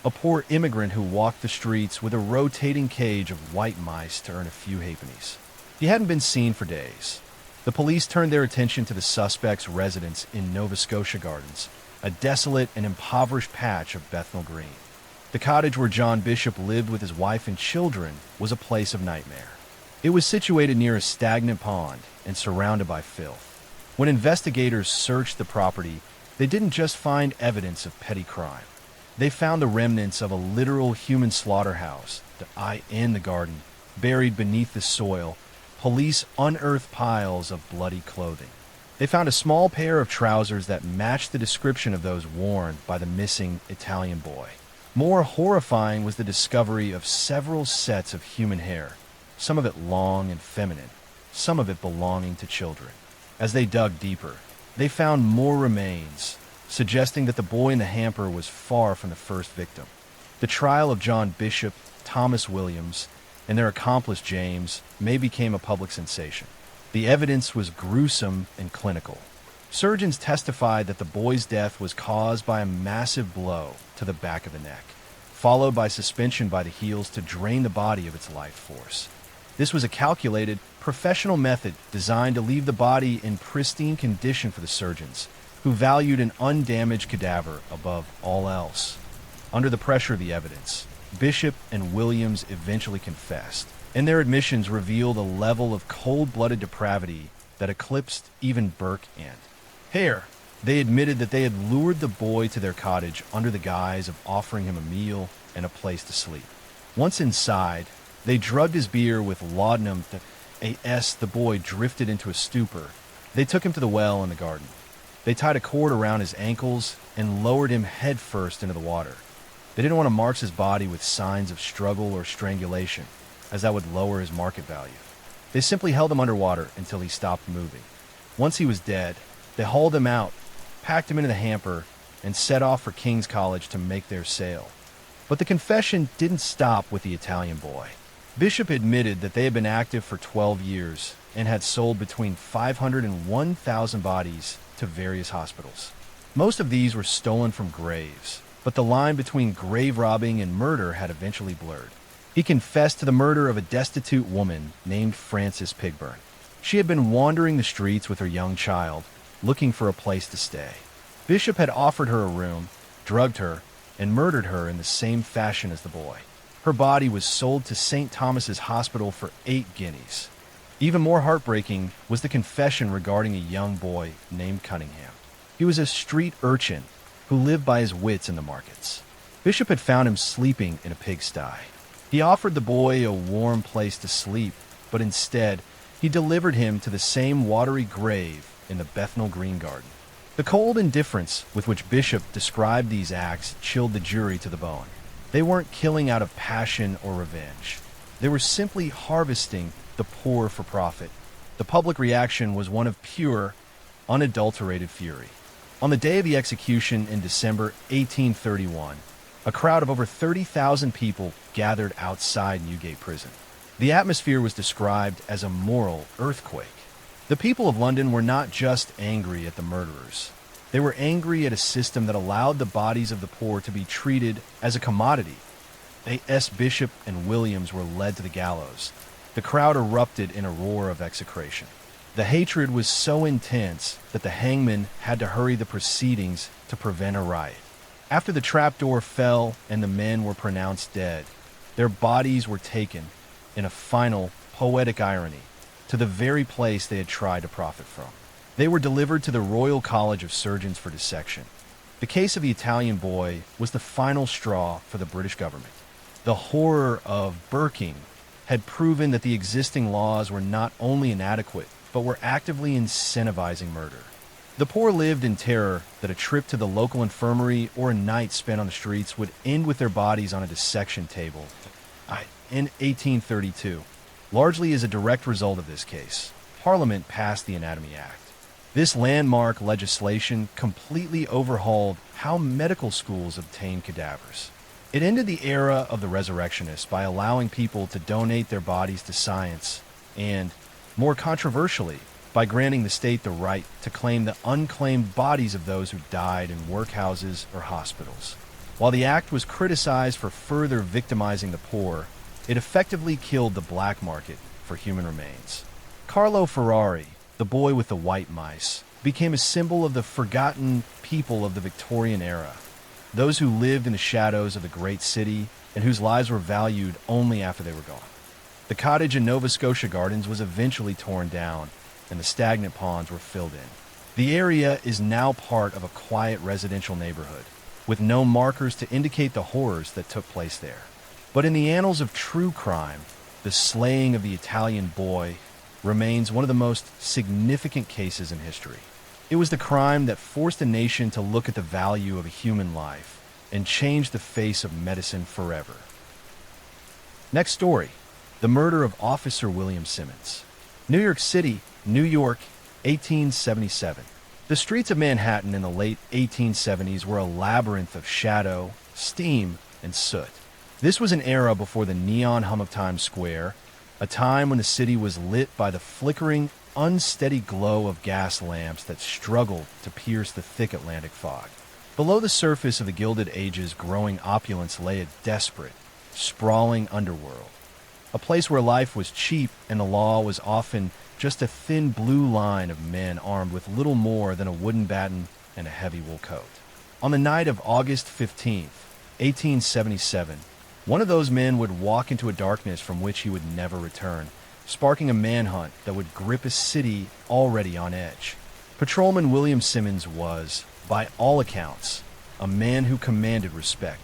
a poor immigrant who walked the streets with a rotating cage of white mice to earn a few halfpennies. He hadn't been seen for days. The police turned their attention to the suspect's residence in Nova Scotia Gardens, a desolate and impoverished patch of Bethnal Green. The cottage where John Bishop lived with his wife and children was a place of nightmare. It was situated near a stagnant pond and surrounded by filth. When investigators searched the property, they didn't just find evidence of petty crime. They found the remnants of a literal human slaughterhouse, the eye in the garden, buried beneath the soil. Police unearthed piles of bloody clothing. They found a small pair of trousers that matched the description of those worn by the missing Italian boy. More horrifying was the discovery of several sets of human hair, some of it long and feminine, some of it belonging to children. As they dug deeper, they found more remains, suggesting that the boy in the hamper was far from the first victim. The trial of John Bishop, Thomas Williams, and their accomplice James May became a public sensation. The evidence was gruesome and clinical. Surgeons testified that the boy's death was caused by a massive blow to the back of the neck, followed by suspension by the heels to drain the body of its life force. This was a calculated, professional method designed to leave the body in pristine condition for the surgeons, who valued an undamaged cadaver above all else. Under the pressure of the evidence, Bishop and Williams eventually confessed, and their admissions revealed a level of cold-blooded depravity that eclipsed even Burke and Hare. They admitted that they had lured the boy to their cottage under the guise of offering him a meal and a place to sleep. Once inside, they drugged his beer with laudanum. The boy drifted into a stupor. They took him to the well in the garden. They tied a cord around his ankles and lowered him headfirst into the water. They didn't want to mark his body with signs of struggle or strangulation, as that would lower his market value. They simply held him underwater until he stopped moving. Once he was dead, they hauled him out, packed him into the hamper, and set off for King's College to make their sale. But the confession didn't stop with the Italian boy. Bishop admitted that they had been active for 12 years and had sold between 500 and 1,000 bodies to various hospitals. Most of these were stolen from graves, but the line between grave robbing and murder had eventually blurred. He confessed to the murder of a destitute woman named Frances Pigburn. She had been wandering the streets with her young child, looking for a place to stay. Bishop had offered her a room, drugged her, and murdered her in the same fashion as the boy. Her body was sold to St. Thomas's Hospital for 8 guineas. Even more heartbreaking was the confession regarding a young boy named Cunningham. He was a street urchin who lived by his wits in the markets. Bishop had found him sleeping in a pigsty. He offered the boy a warm place to sleep, but instead, he delivered him to the same watery grave in the Bethnal Green Garden. The cold indifference with which Bishop described these acts chilled the jury to the bone. They weren't killing out of passion or revenge. They were simply harvesting the poor for profit. The public reaction was one of pure, unadulterated fury. On the day of the execution in December 1831, a crowd of over 30,000 people gathered outside Newgate Prison. The atmosphere was described as a moral earthquake. The people of London were not just angry at the murderers. They were angry at a system that allowed the bodies of the poor to be treated as a commodity. A.S. Bishop and Williams were led to the gallows. The crowd erupted in a roar of execration. The hatred was so intense that the hangman had to hurry the proceedings to prevent a riot. After the trapdoor fell and the men were pronounced dead, their bodies were taken, in a final, poetic irony, to the very place they had tried to profit from. They were delivered to the Royal College of Surgeons for dissection. The case of the Italian boy was the final straw for the British government. The horror of Burking had proven that the existing laws were not only inadequate, but were actively incentivizing murder. The poor lived in terror that a trip to the local infirmary or a night spent on the streets would end with their bodies on a dissection table. In 1832, Largely as a direct result of this case, Parliament passed the Anatomy Act. This landmark legislation completely overhauled how medical schools obtained cadavers. It ended the era of the resurrectionists by allowing people to donate their bodies to science and, more controversially, by granting the state the right to claim the unclaimed bodies of those who died in workhouses or hospitals. While the act was criticized for further victimizing the poor, it effectively killed the black market for human remains. Carlo Ferrari, the boy with the white mice, became a symbol of the forgotten people of the Victorian era, those who lived in the shadows of the great city and whose lives were valued only after they were gone. The cottage in Nova Scotia Gardens was eventually torn down, and the stagnant ponds were filled in. The area is now part of a quiet residential neighborhood, with no markers to indicate the horrors that took place there. But in the annals of true crime, the slaying of the Italian boy remains one of the most significant cases in history. It was the crime that forced a nation to look at the value of a human life and changed the face of medicine forever. Next story, the murder of Officer William Simmons. New York City, New York, 1877. The streets of Manhattan in the late 1870s were a labyrinth of shadow, steam, and soot. This was an era before the neon hum of Times Square, a time when the city was lit by the flickering, unsteady glow of gas lamps that struggled to pierce the thick Atlantic fog. Below the surface of the Gilded Age's growing opulence lay a desperate, sprawling underworld, a place where life was cheap and the law was often just a thin blue line of men armed with little more than a wooden baton and a heavy wool coat. On the night of August 15th, 1877, one of those men would walk into a darkness from which he would never return, sparking a manhunt that would grip a city already on edge. Patrolman William Simmons was, by all accounts, a man who commanded respect.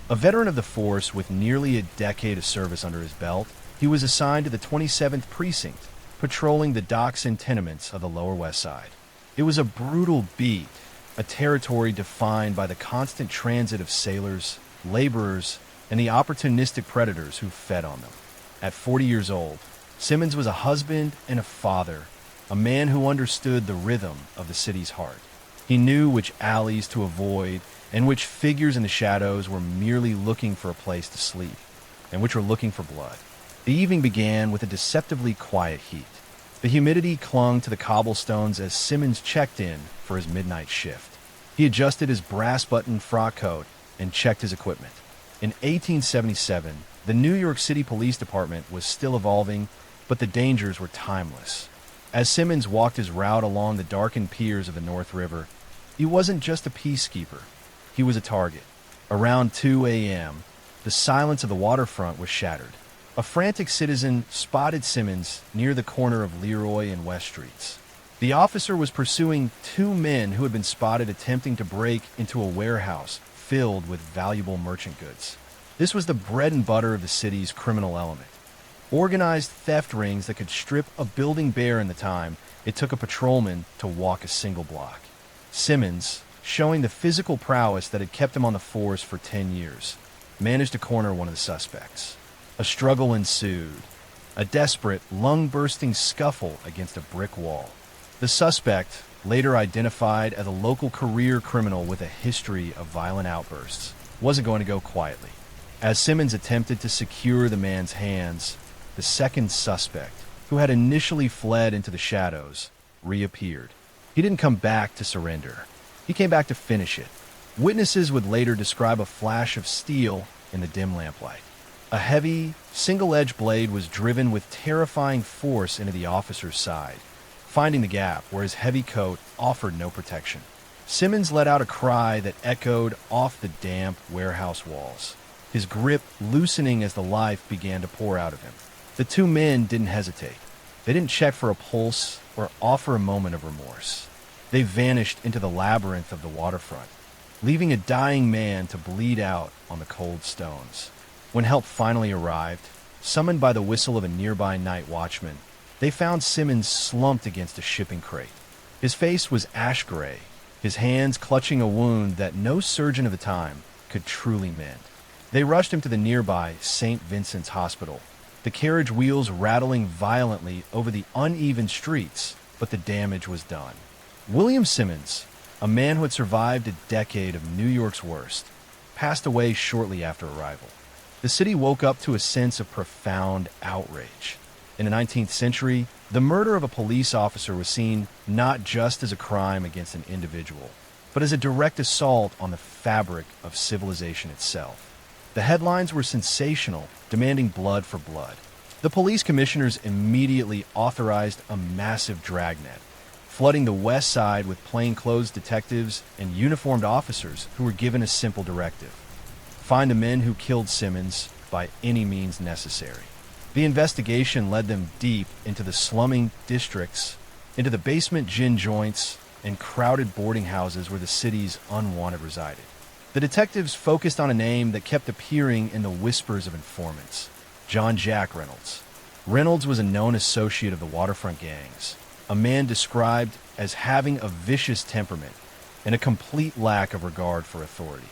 A veteran of the force with nearly a decade of service under his belt, he was assigned to the 27th Precinct, patrolling the docks and tenements of the Lower West Side. It was a brutal beat, a territory defined by the constant transit of sailors, laborers, and the opportunistic predators who fed on them. At 40 years old, Simmons was a husband and a father, a man who understood the rhythm of the city's heart. He knew which alleys to avoid and which figures in the shadows were merely looking for a place to sleep, and which were looking for blood. The evening began with a deceptively quiet heat. The humidity clung to the cobblestones as Simmons checked in for his midnight shift. He adjusted his brass-buttoned frock coat and checked his equipment. In 1877, the New York City Police Department was still evolving, but the dangers were timeless. As Simmons walked his route along the darkened piers of the North River, he wasn't just a peacekeeper. He was a target. Around 2 a.m., the silence of the waterfront was shattered. A frantic citizen spotted Simmons near the corner of Leroy and West Streets. The officer was pursuing two men who had been spotted attempting to break into a warehouse filled with valuable merchant goods. This was the bread and butter of the city's criminal element. Organized theft rings that could strip a building bare in the time it took a patrolman to walk a single block. Simmons, showing the physical prowess that had kept him on the force for 10 years, managed to corner one of the suspects. A struggle ensued, a desperate, lung-bursting scuffle against a brick wall. The suspect, later identified as a local career criminal with a history of violent outbursts, wasn't going to go quietly. As Simmons attempted to secure the man's hands, the second suspect, who had initially fled into the shadows, reappeared. He didn't come back to surrender. He came back to finish it. Witnesses would later describe a flash of steel in the dim lamplight. A heavy, single-edged blade was driven with terrifying force into the officer's side, finding the gap where his heavy coat offered no protection. Simmons let out a cry that echoed off the damp warehouse walls, his grip loosening as the life began to pour out of him. The two men didn't hesitate. They didn't check for a pulse or offer a moment of remorse. They vanished into the labyrinth of the waterfront, leaving a dying man to bleed out on the cold stones. When help finally arrived, summoned by the whistle of a nearby night watchman, they found Simmons slumped against a shipping crate. His face was ash gray, his hands clutching a wound that no surgeon of the time could truly mend. They rushed him to the nearby St. Vincent's Hospital, the carriage wheels rattling violently over the uneven streets, but the damage was done. William Simmons, a man who had survived a decade of New York's worst, passed away shortly after arrival. The city woke up to a sense of profound outrage. In the 19th century, the murder of a police officer was seen not just as a crime against an individual, but as a direct assault on the fabric of civilization itself. The headlines were sensational, demanding blood for blood. The police commissioners immediately authorized a massive dragnet, flooding the West Side with plainclothes detectives and uniformed officers who were given a simple directive: find the men who killed Simmons by any means necessary. The investigation led them deep into the slumming districts, into the basement gin joints, and crowded boarding houses where the city's unwanted resided. The detectives focused on a name that kept appearing in the whispers of informants: John Jack Reynolds. Reynolds was a known associate of the waterfront gangs, a man described as having a vicious temperament and a complete lack of regard for authority.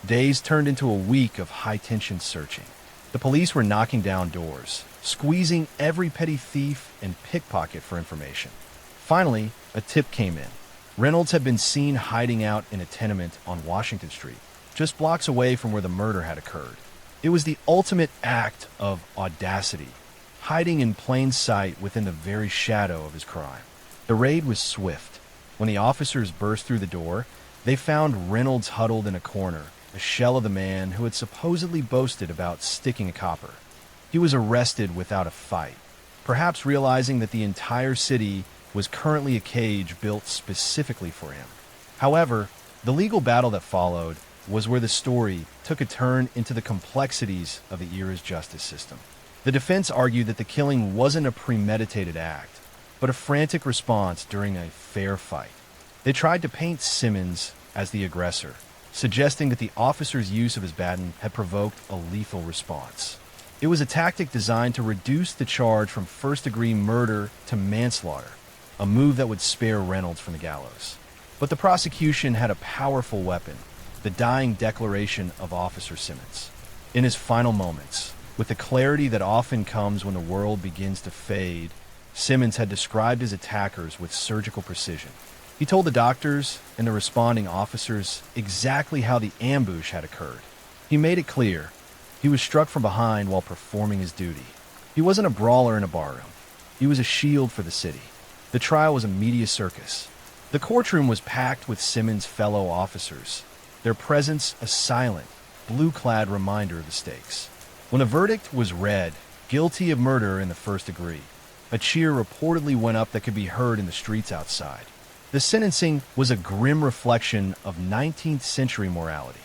Days turned into a week of high-tension searching. The police were knocking down doors, squeezing every petty thief and pickpocket for information. Finally, a tip came in. Reynolds had been seen hiding out in a tenement on Washington Street, just blocks away from where the murder had occurred. It was the ultimate act of audacity, hiding in plain sight within the very shadow of his crime. The raid was swift. When the officers burst through the door, they found Reynolds huddled in a corner, a shell of the man who had supposedly boasted about sticking a copper. He was arrested without a fight, perhaps realizing that the entire city was currently a cage built specifically for him. However, the legal battle that followed was where the story took a turn into the complexities of the era's justice system. The defense argued that the killing wasn't a premeditated act, but a frantic response during a fair fight. They tried to paint Simmons as the aggressor, suggesting that the officer's use of his baton had provoked a lethal response. It was a tactic designed to reduce the charge from first-degree murder to manslaughter, a move that would spare Reynolds from the gallows. But the prosecution had a powerful weapon: the dying declaration of Officer Simmons. In his final moments, with the clarity that often comes when the world begins to fade, Simmons had described his attackers with surgical precision. He told the doctors and the responding officers exactly how the ambush had occurred. He made it clear he was struck from behind while performing his duty. He wasn't a brawler in a barroom. He was a shield for the city. The trial was a media circus. The courtroom was packed with Simmons' fellow officers, their presence a silent, blue-clad reminder of the stakes. When the verdict was read, guilty of murder in the first degree, a cheer reportedly went up that could be heard in the streets outside. The sentencing was a grim reflection of 19th century morality.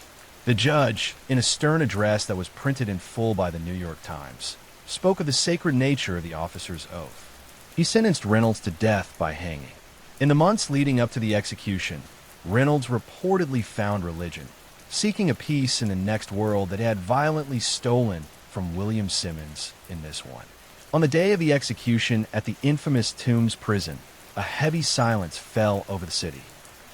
The judge, in a stern address that was printed in full by the New York Times, spoke of the sacred nature of the officer's oath. He sentenced Reynolds to death by hanging. In the months leading up to the execution, Reynolds reportedly found religion, seeking a peace in the next world that had violently stolen from William Simmons in this one. On the day of the execution at the infamous Tombs prison, a heavy silence fell over the city.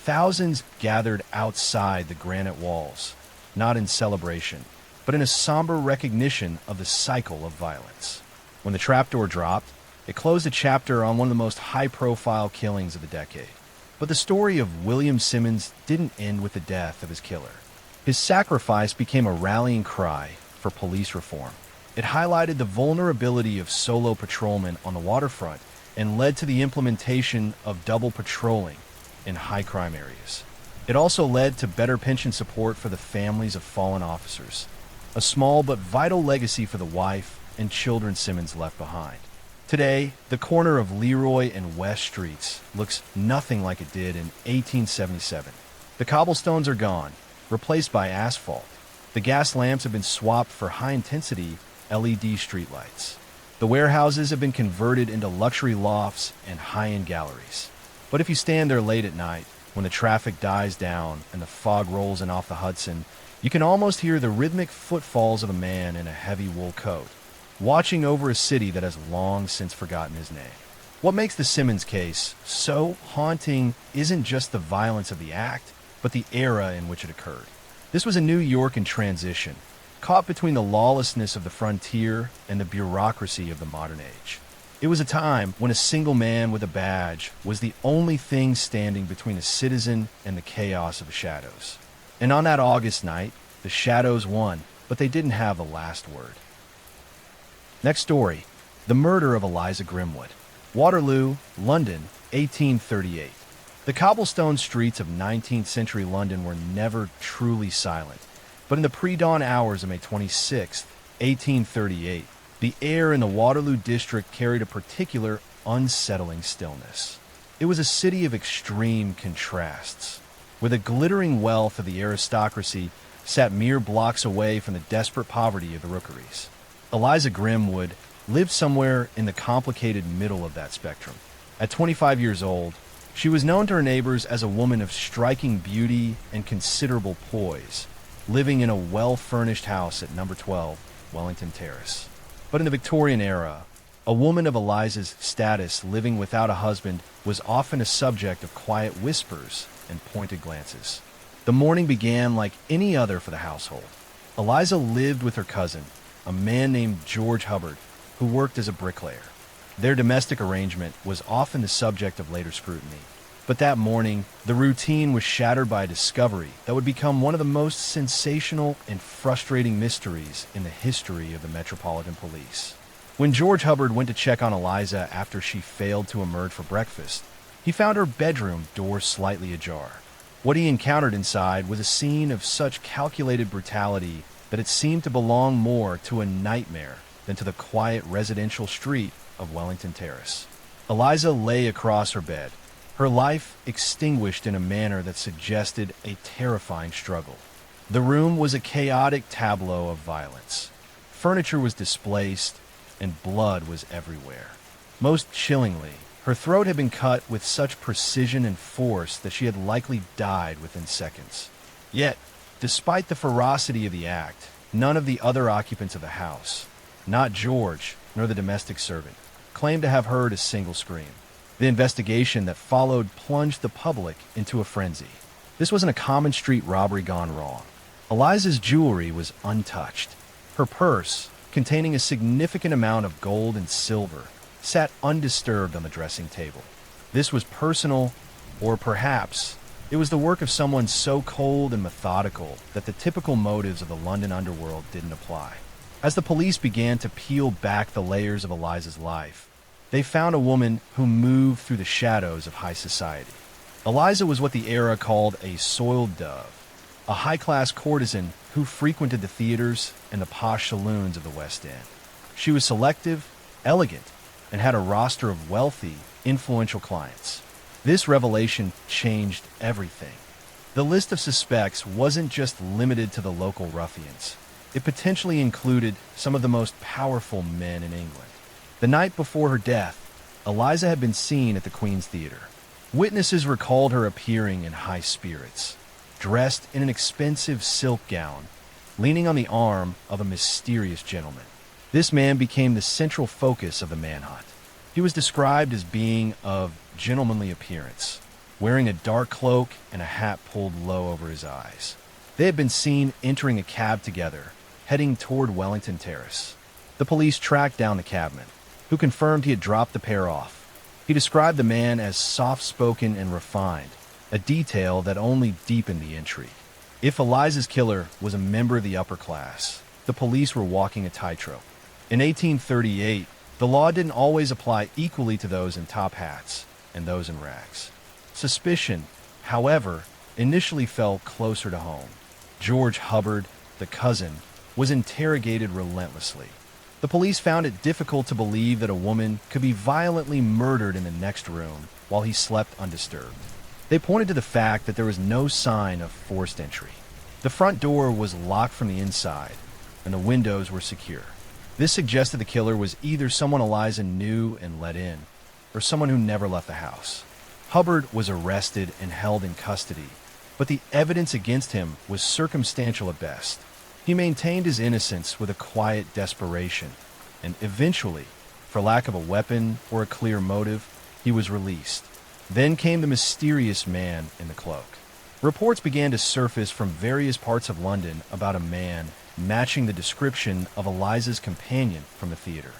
Thousands gathered outside the granite walls, not in celebration, but in a somber recognition of the cycle of violence. When the trapdoor dropped, it closed a chapter on one of the most high-profile killings of the decade. But the story of William Simmons didn't end with the death of his killer. His sacrifice became a rallying cry for police reform. It highlighted the vulnerability of solo patrolmen on the waterfront and led to the implementation of double patrolling in high-crime areas. It also led to better pension support for the families of fallen officers, a small but vital legacy for the wife and children Simmons left behind. Today, the corner of Leroy and West Streets looks nothing like it did in 1877. The cobblestones are gone, replaced by asphalt. The gas lamps have been swapped for high-intensity LED streetlights. The warehouses have been converted into luxury lofts and high-end galleries. But if you stand there late at night, when the traffic dies down and the fog rolls in off the Hudson, you can almost hear the rhythmic footfalls of a man in a heavy wool coat, watching over a city that has long since forgotten his name. What makes the Simmons case so haunting isn't just the violence of the act, but the era in which it occurred. This was a New York in transition, caught between the lawlessness of the frontier and the bureaucracy of the modern age. It was a time when a single man with a badge was the only thing standing between a citizen and the chaos of the shadows. And on that August night, the shadows won, but they didn't have the last word. Next story, the murder of Eliza Grimwood. Waterloo, London, 1838. The cobblestone streets of 19th century London were never truly silent, but in the pre-dawn hours of May 26, 1838, the air in the Waterloo district carried a particular unsettling stillness. It was a city of extreme contrasts, where the glittering wealth of the aristocracy sat mere blocks away from the desperate poverty of the rookeries. Eliza Grimwood lived somewhere in the complicated middle of that spectrum. At 25 years old, she was known to her neighbors as a woman of striking beauty and considerable poise, living in a well-furnished house at number 12, Wellington Terrace. But in the Victorian era, a woman of Eliza's status living without a husband was often a subject of quiet whispers and pointed glances. The morning began like any other for the household. Eliza lived with her cousin, a man named George Hubbard, who worked as a bricklayer. Their domestic arrangement was often the subject of later scrutiny. But that morning, the routine was shattered by a discovery that would become one of the most sensational and frustrating mysteries in the history of the Metropolitan Police. When George Hubbard went to check on Eliza after she failed to emerge for breakfast, he found her bedroom door slightly ajar. What he encountered inside was a scene of such calculated brutality that it seemed to belong more to a nightmare than to the quiet residential street of Wellington Terrace. Eliza lay across her bed, her life extinguished in a manner that suggested a terrifying struggle. The room was a chaotic tableau of violence. Furniture was displaced, and blood was everywhere. Most chillingly, her throat had been cut with such precision and force that she had likely died within seconds. Yet, despite the ferocity of the act, none of the other occupants of the house, not George nor the domestic servant, claimed to have heard a single scream. The investigation that followed plunged the public into a frenzy. This wasn't a common street robbery gone wrong. Eliza's jewelry was untouched. Her purse, containing a significant amount of gold and silver, sat undisturbed on the dressing table. This was personal, or perhaps it was the work of someone so cold and methodical that the typical motives of the London underworld didn't apply. As the police began to peel back the layers of Eliza's life, they found a woman who moved through the shadows of high society. Eliza was what the era called a soiled dove, a high-class courtesan who frequented the theaters and the posh saloons of the West End. She was selective, elegant, and had a roster of wealthy, influential clients. This revelation changed everything. The list of suspects wasn't just limited to the local ruffians. It potentially included some of the most powerful men in England. The night before her death, Eliza had been seen at the Queen's Theatre. Witnesses recalled her appearing in high spirits, dressed in an expensive silk gown, leaning on the arm of a mysterious gentleman. This man became the central focus of the manhunt. He was described as being of gentlemanly appearance, wearing a dark cloak and a hat pulled low over his eyes. They had been seen entering a cab together, heading toward Wellington Terrace. The police tracked down the cabman, who confirmed he had dropped the pair off. He described the man as soft-spoken and refined, a detail that only deepened the intrigue. If Eliza's killer was a member of the upper class, the police were walking a tightrope. In 1838, the law didn't always apply equally to those in top hats and those in rags. Suspicion, however, initially fell closer to home. George Hubbard, the cousin, was interrogated relentlessly. The police found it difficult to believe that a woman could be violently murdered in the next room while he slept undisturbed. They pointed to the fact that there was no sign of forced entry. The front door was locked from the inside, and the windows were secure. This suggested the killer was either someone Eliza knew and let in, or someone who never left the house. Hubbard was arrested and held in custody, but the evidence against him was circumstantial at best. He maintained his innocence with a quiet desperation, and eventually, for lack of a weapon or a clear motive, he was released. Then came the mysterious man in the cloak. Reports began to surface from various parts of London about a man matching the description of Eliza's companion from the theater.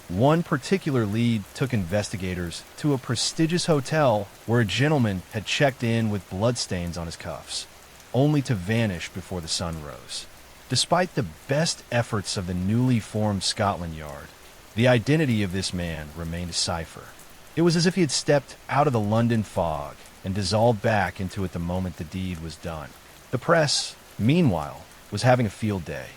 One particular lead took investigators to a prestigious hotel where a gentleman had checked in with bloodstains on his cuffs, only to vanish before the sun rose. Despite the best efforts of the newly formed Scotland Yard, the identity of this man remained a cipher. It was as if he had stepped out of the London fog and dissolved back into it the moment the deed was done. The press, meanwhile, was having a field day.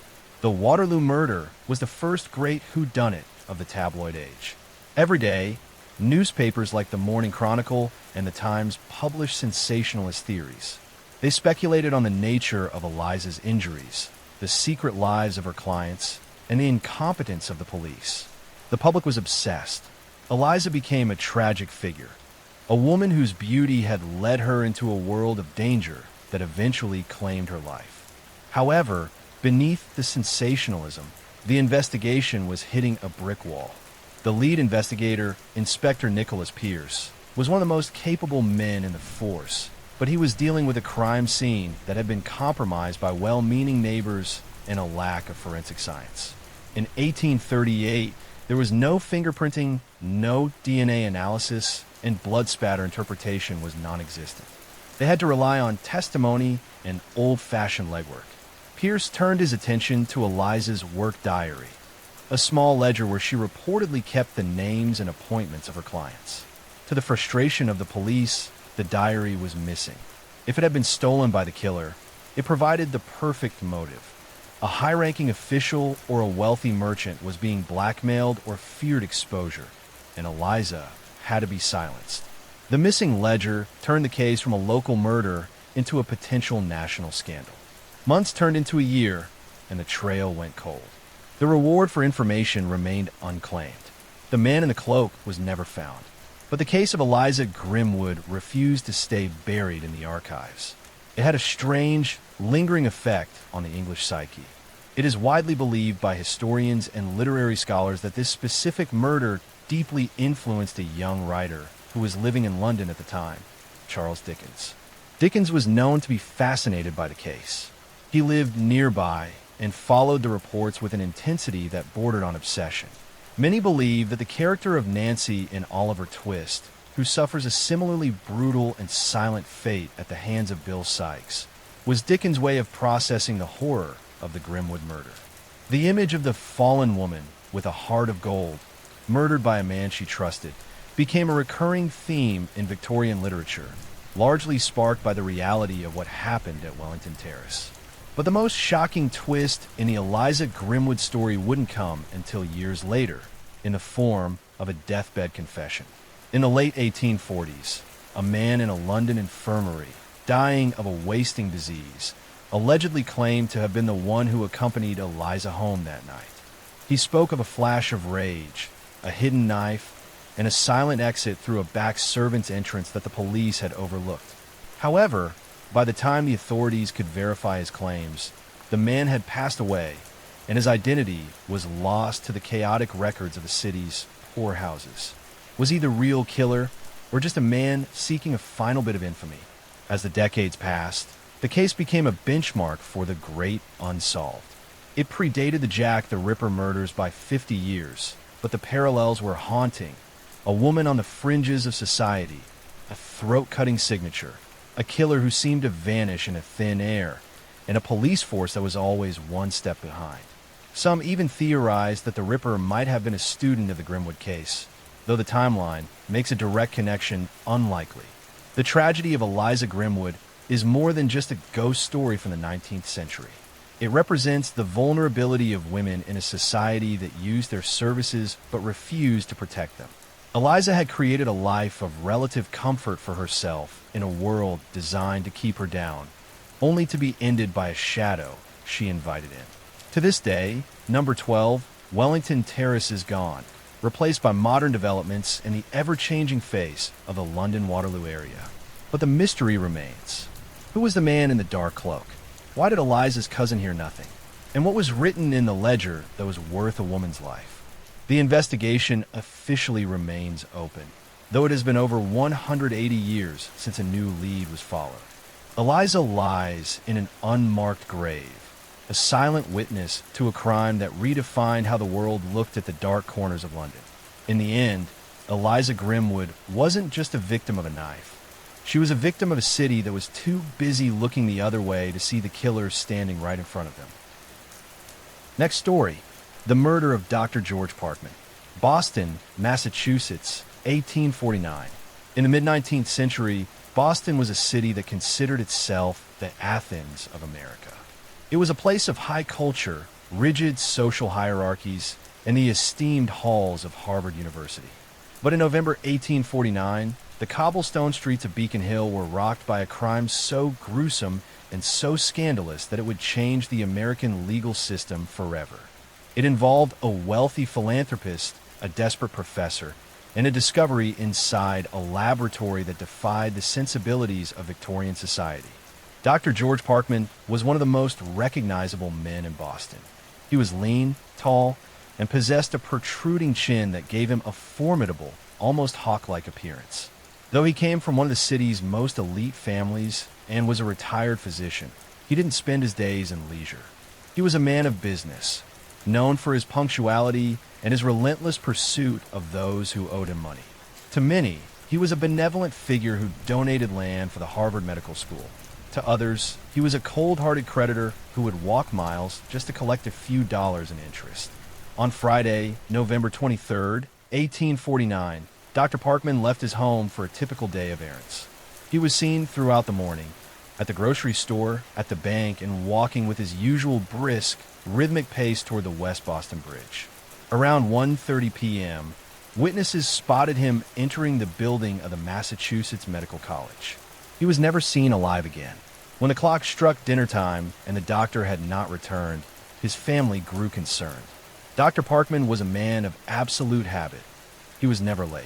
The Waterloo murder was the first great whodunit of the tabloid age. Every day, newspapers like the Morning Chronicle and the Times published sensationalist theories. They speculated on the nature of Eliza's injuries, the secret lives of her clients, and the incompetence of the police. The public was obsessed. Eliza became a tragic figure, a woman whose beauty had led her into a world of danger that eventually claimed her life. However, beneath the sensationalism, the investigation was hitting a brick wall. The lead investigator, Inspector Nicholas Pierce, was one of the most capable men in the force, but he was dealing with a crime scene that had been compromised by well-meaning neighbors and a lack of forensic science. In 1838, there was no fingerprinting, no DNA analysis, and blood spatter interpretation was non-existent. They had to rely on testimony and old-fashioned legwork. Pierce turned his attention to Eliza's work diary, a small ledger where she reportedly kept the names and appointments of her clients. To the frustration of the police, the diary was missing. If it had been stolen by the killer, it provided the perfect motive. A high-ranking official or a wealthy merchant was being blackmailed or feared exposure, and Eliza had to be silenced. The missing ledger turned the case from a local murder into a potential national scandal. Months turned into a year, and the trail went cold. The reward for information remained unclaimed. The man in the cloak was never found. But the case of Eliza Grimwood refused to stay buried in the archives. It had a strange, lingering effect on the English psyche. It is widely believed by historians and literary scholars that this specific murder deeply influenced a young writer who was living in London at the time, Charles Dickens. Dickens was known to be fascinated by the case. He lived nearby and followed the reports with an intensity that bordered on obsession. Many believe that the character of Nancy in Oliver Twist, who suffers a similarly brutal and silent fate at the hands of Bill Sikes, was Dickens' way of processing the horror of the Grimwood murder. The image of the fallen woman with a heart of gold, murdered by a man she trusted, became a recurring theme in Victorian literature, largely sparked by the reality of what happened at Wellington Terrace. But the most shocking twist in the Eliza Grimwood story wouldn't come until years later, in the form of a deathbed confession. In the late 1840s, a man in a London infirmary, dying of a wasting disease, allegedly claimed to have been the one who accompanied Eliza home that night. He spoke of a flash of rage, a hidden knife, and a silent exit through a back servant's entrance that the police had overlooked. However, by the time the authorities could verify his claims, the man had passed away, and his identity was lost to the chaotic records of the city's poorhouses. Was he the real killer, or just a man seeking a final bit of infamy? As the decades passed, the case became a benchmark for the great unsolved. It predated the Jack the Ripper murders by 50 years, but the parallels were haunting. A woman on the fringes of society, a throat-cutting signature, a killer who seemed to vanish in a thin air, and a police force that was always one step behind. Some even theorized that the Ripper might have been a student of the Grimwood case, though the timeline makes a direct connection unlikely. The tragedy of Eliza Grimwood is more than just a ghost story from the 19th century. It represents the vulnerability of women in a society that used their services but refused to protect them. Eliza had created a life of relative comfort for herself in a world designed to keep her down, only to be ended by a shadow she invited in. To this day, number 12, Wellington Terrace is gone, replaced by modern developments and the ever-changing face of the London Waterloo area. But the mystery remains. Who was the man in the dark cloak? Why did Eliza's cousin hear nothing? And what was written in the ledger that was worth a woman's life? The investigation officially remains open, though it has been over 180 years since a new lead was followed. Eliza lies in an unmarked grave, a silent witness to a crime that redefined how the world looked at the dark corners of London. In the end, Eliza Grimwood wasn't just a victim of a knife. She was a victim of a city that was too busy looking the other way to see the killer standing right in front of them. Next story, the murder of Dr. George Parkman. Boston, Massachusetts, 1849. In the mid-19th century, Boston was a city that considered itself the Athens of America. It was a place of high culture, rigid social hierarchies, and the esteemed halls of Harvard University. But in November 1849, the cobblestone streets of Beacon Hill were rocked by a crime so gruesome and so scandalous that it would change the American legal system forever. It involved a wealthy philanthropist, a desperate professor, and a discovery inside a laboratory that defied the sensibilities of Victorian society. Dr. George Parkman was one of the most recognizable men in Boston. He was lean, tall, and possessed a protruding chin that gave him a formidable, almost hawk-like appearance. Though he came from one of the city's most elite families and was a retired physician, he didn't spend his days in leisure. He was a man of business, known for his punctuality and his relentless pursuit of those who owed him money. To many, he was a benevolent figure who donated land for the Harvard Medical School. To others, he was a cold-hearted creditor who would walk miles just to collect a few dollars in interest. On Friday, November 23rd, 1849, Dr. Parkman left his home for a typical day of errands. He was seen throughout the morning, at the grocery store, at the bank, and walking with his usual brisk, rhythmic pace toward the West Boston Bridge. Around 1:30 p.m., witnesses spotted him entering the building of the Massachusetts Medical College. He was never seen alive again. When the clock struck dinner time and the doctor had not returned, his family grew concerned. Dr. Parkman was a man of absolute habit. He was never late.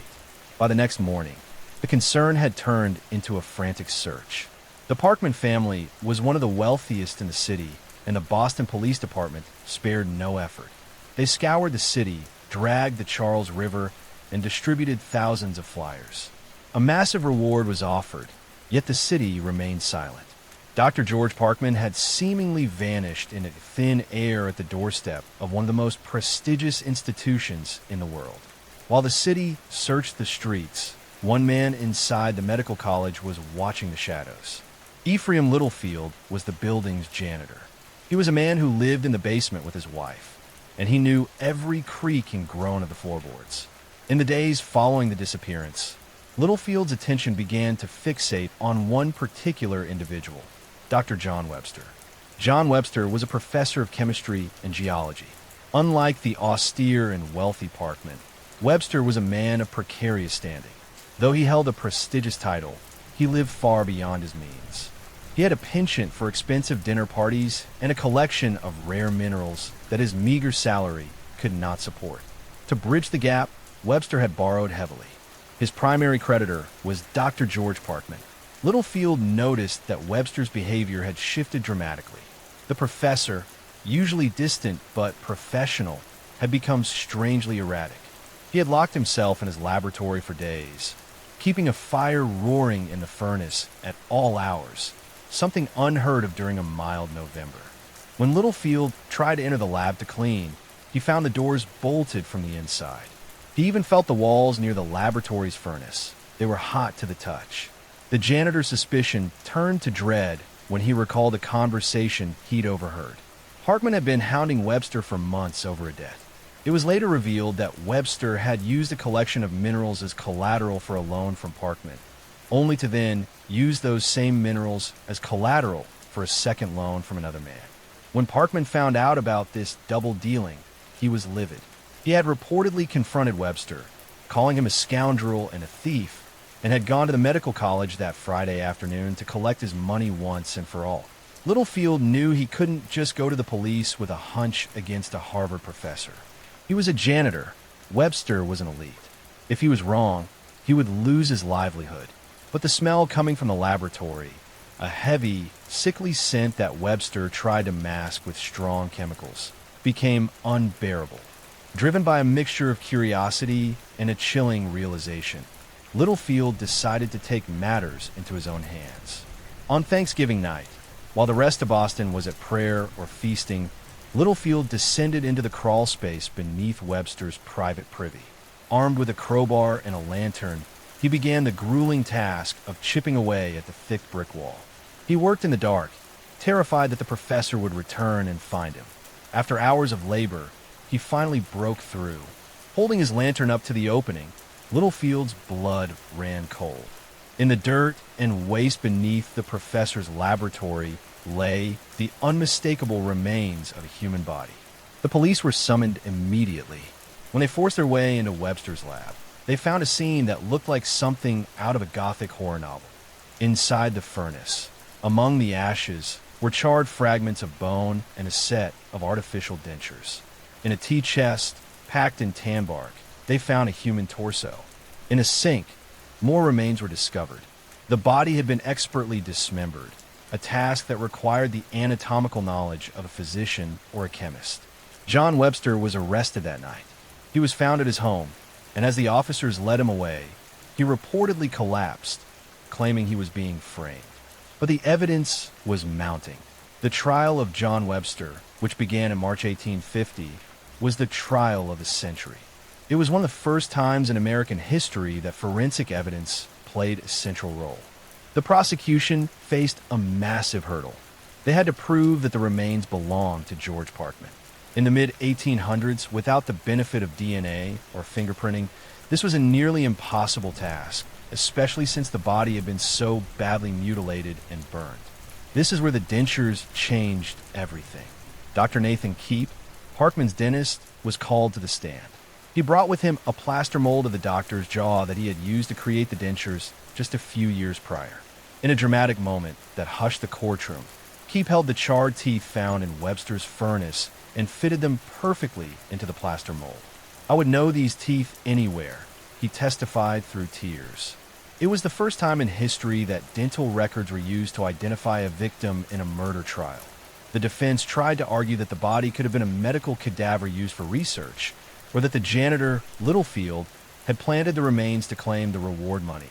By the next morning, the concern had turned into a frantic search. The Parkman family was one of the wealthiest in the city, and the Boston Police Department spared no effort. They scoured the city, dragged the Charles River, and distributed thousands of flyers. A massive reward was offered, yet the city remained silent. Dr. George Parkman had seemingly vanished in a thin air at the doorstep of one of the most prestigious institutions in the world. While the city searched the streets, one man inside the medical college was watching the shadows. Ephraim Littlefield was the building's janitor. He was a man who lived in the basement with his wife, and he knew every creak and groan of the floorboards. In the days following the disappearance, Littlefield's attention began to fixate on one particular individual, Dr. John Webster. John Webster was a professor of chemistry and geology. Unlike the austere and wealthy Parkman, Webster was a man of precarious standing. Though he held a prestigious title, he lived far beyond his means. He had a penchant for expensive dinner parties and a collection of rare minerals that his meager salary could not support. To bridge the gap, Webster had borrowed heavily. His primary creditor was Dr. George Parkman. Littlefield noticed that Webster's behavior had shifted dramatically. The professor, usually distant but professional, had become strangely erratic. He had locked himself in his laboratory for days, keeping a fire roaring in the furnace at all hours, something unheard of during a mild November. When Littlefield tried to enter the lab to clean, he found the doors bolted from the inside. He even felt the walls near the laboratory's furnace. They were hot to the touch. The janitor's suspicion turned to dread when he recalled a conversation he'd overheard. Parkman had been hounding Webster for months over a debt. It was later revealed that Webster had used a collection of minerals as collateral for a loan from Parkman, only to then use those same minerals as collateral for a second loan from another man. When Parkman found out about this double dealing, he was livid. He had reportedly confronted Webster, calling him a scoundrel and a thief, and had gone to the medical college that Friday afternoon to collect his money once and for all. Littlefield knew he couldn't just go to the police with a hunch against a Harvard professor. He was a janitor. Webster was an elite. If he was wrong, he would lose his livelihood. But the smell coming from the laboratory, a heavy, sickly scent that Webster tried to mask with strong chemicals, became unbearable. Driven by a mixture of curiosity and a chilling realization, Littlefield decided to take matters into his own hands. On Thanksgiving night, While the rest of Boston was at prayer or feasting, Littlefield descended into the crawl space beneath Webster's private privy. Armed with a crowbar and a lantern, he began the grueling task of chipping away at the thick brick wall. He worked in the dark, terrified that the professor would return and find him. After hours of labor, he finally broke through. Holding his lantern up to the opening, Littlefield's blood ran cold. In the dirt and waste beneath the professor's laboratory lay the unmistakable remains of a human body. The police were summoned immediately. When they forced their way into Webster's lab, they found a scene that looked like something out of a Gothic horror novel. Inside the furnace, among the ashes, were charred fragments of bone and a set of artificial dentures. In a tea chest, packed in tan bark, they found a human torso. In a sink, more remains were discovered. The body had been expertly dismembered, a task that required the anatomical knowledge of a physician or a chemist. John Webster was arrested that night. He was found at his home, and as the officers led him away, he reportedly collapsed, claiming he was being framed. But the evidence was mounting. The trial of John Webster, which began in March 1850, was the trial of the century. It was one of the first times in American history that forensic evidence played a central role. The prosecution faced a massive hurdle. They had to prove that the remains belonged to George Parkman. In the mid-1800s, without the benefit of DNA or fingerprinting, this was a nearly impossible task, especially since the body had been so badly mutilated and burned. This is where the dentures changed everything. Dr. Nathan Keep, Parkman's dentist, was called to the stand. He brought with him a plaster mold of the doctor's jaw that he had used to create the dentures just a few years prior. In a dramatic moment that hushed the courtroom, Keep held the charred teeth found in Webster's furnace and fitted them perfectly into the plaster mold. "I would know these teeth anywhere," he testified through tears. It was the first time in history that dental records were used to identify a victim in a murder trial. The defense tried to argue that the body could have been a medical cadaver used for research, or that the janitor, Littlefield, had planted the remains to claim the reward money.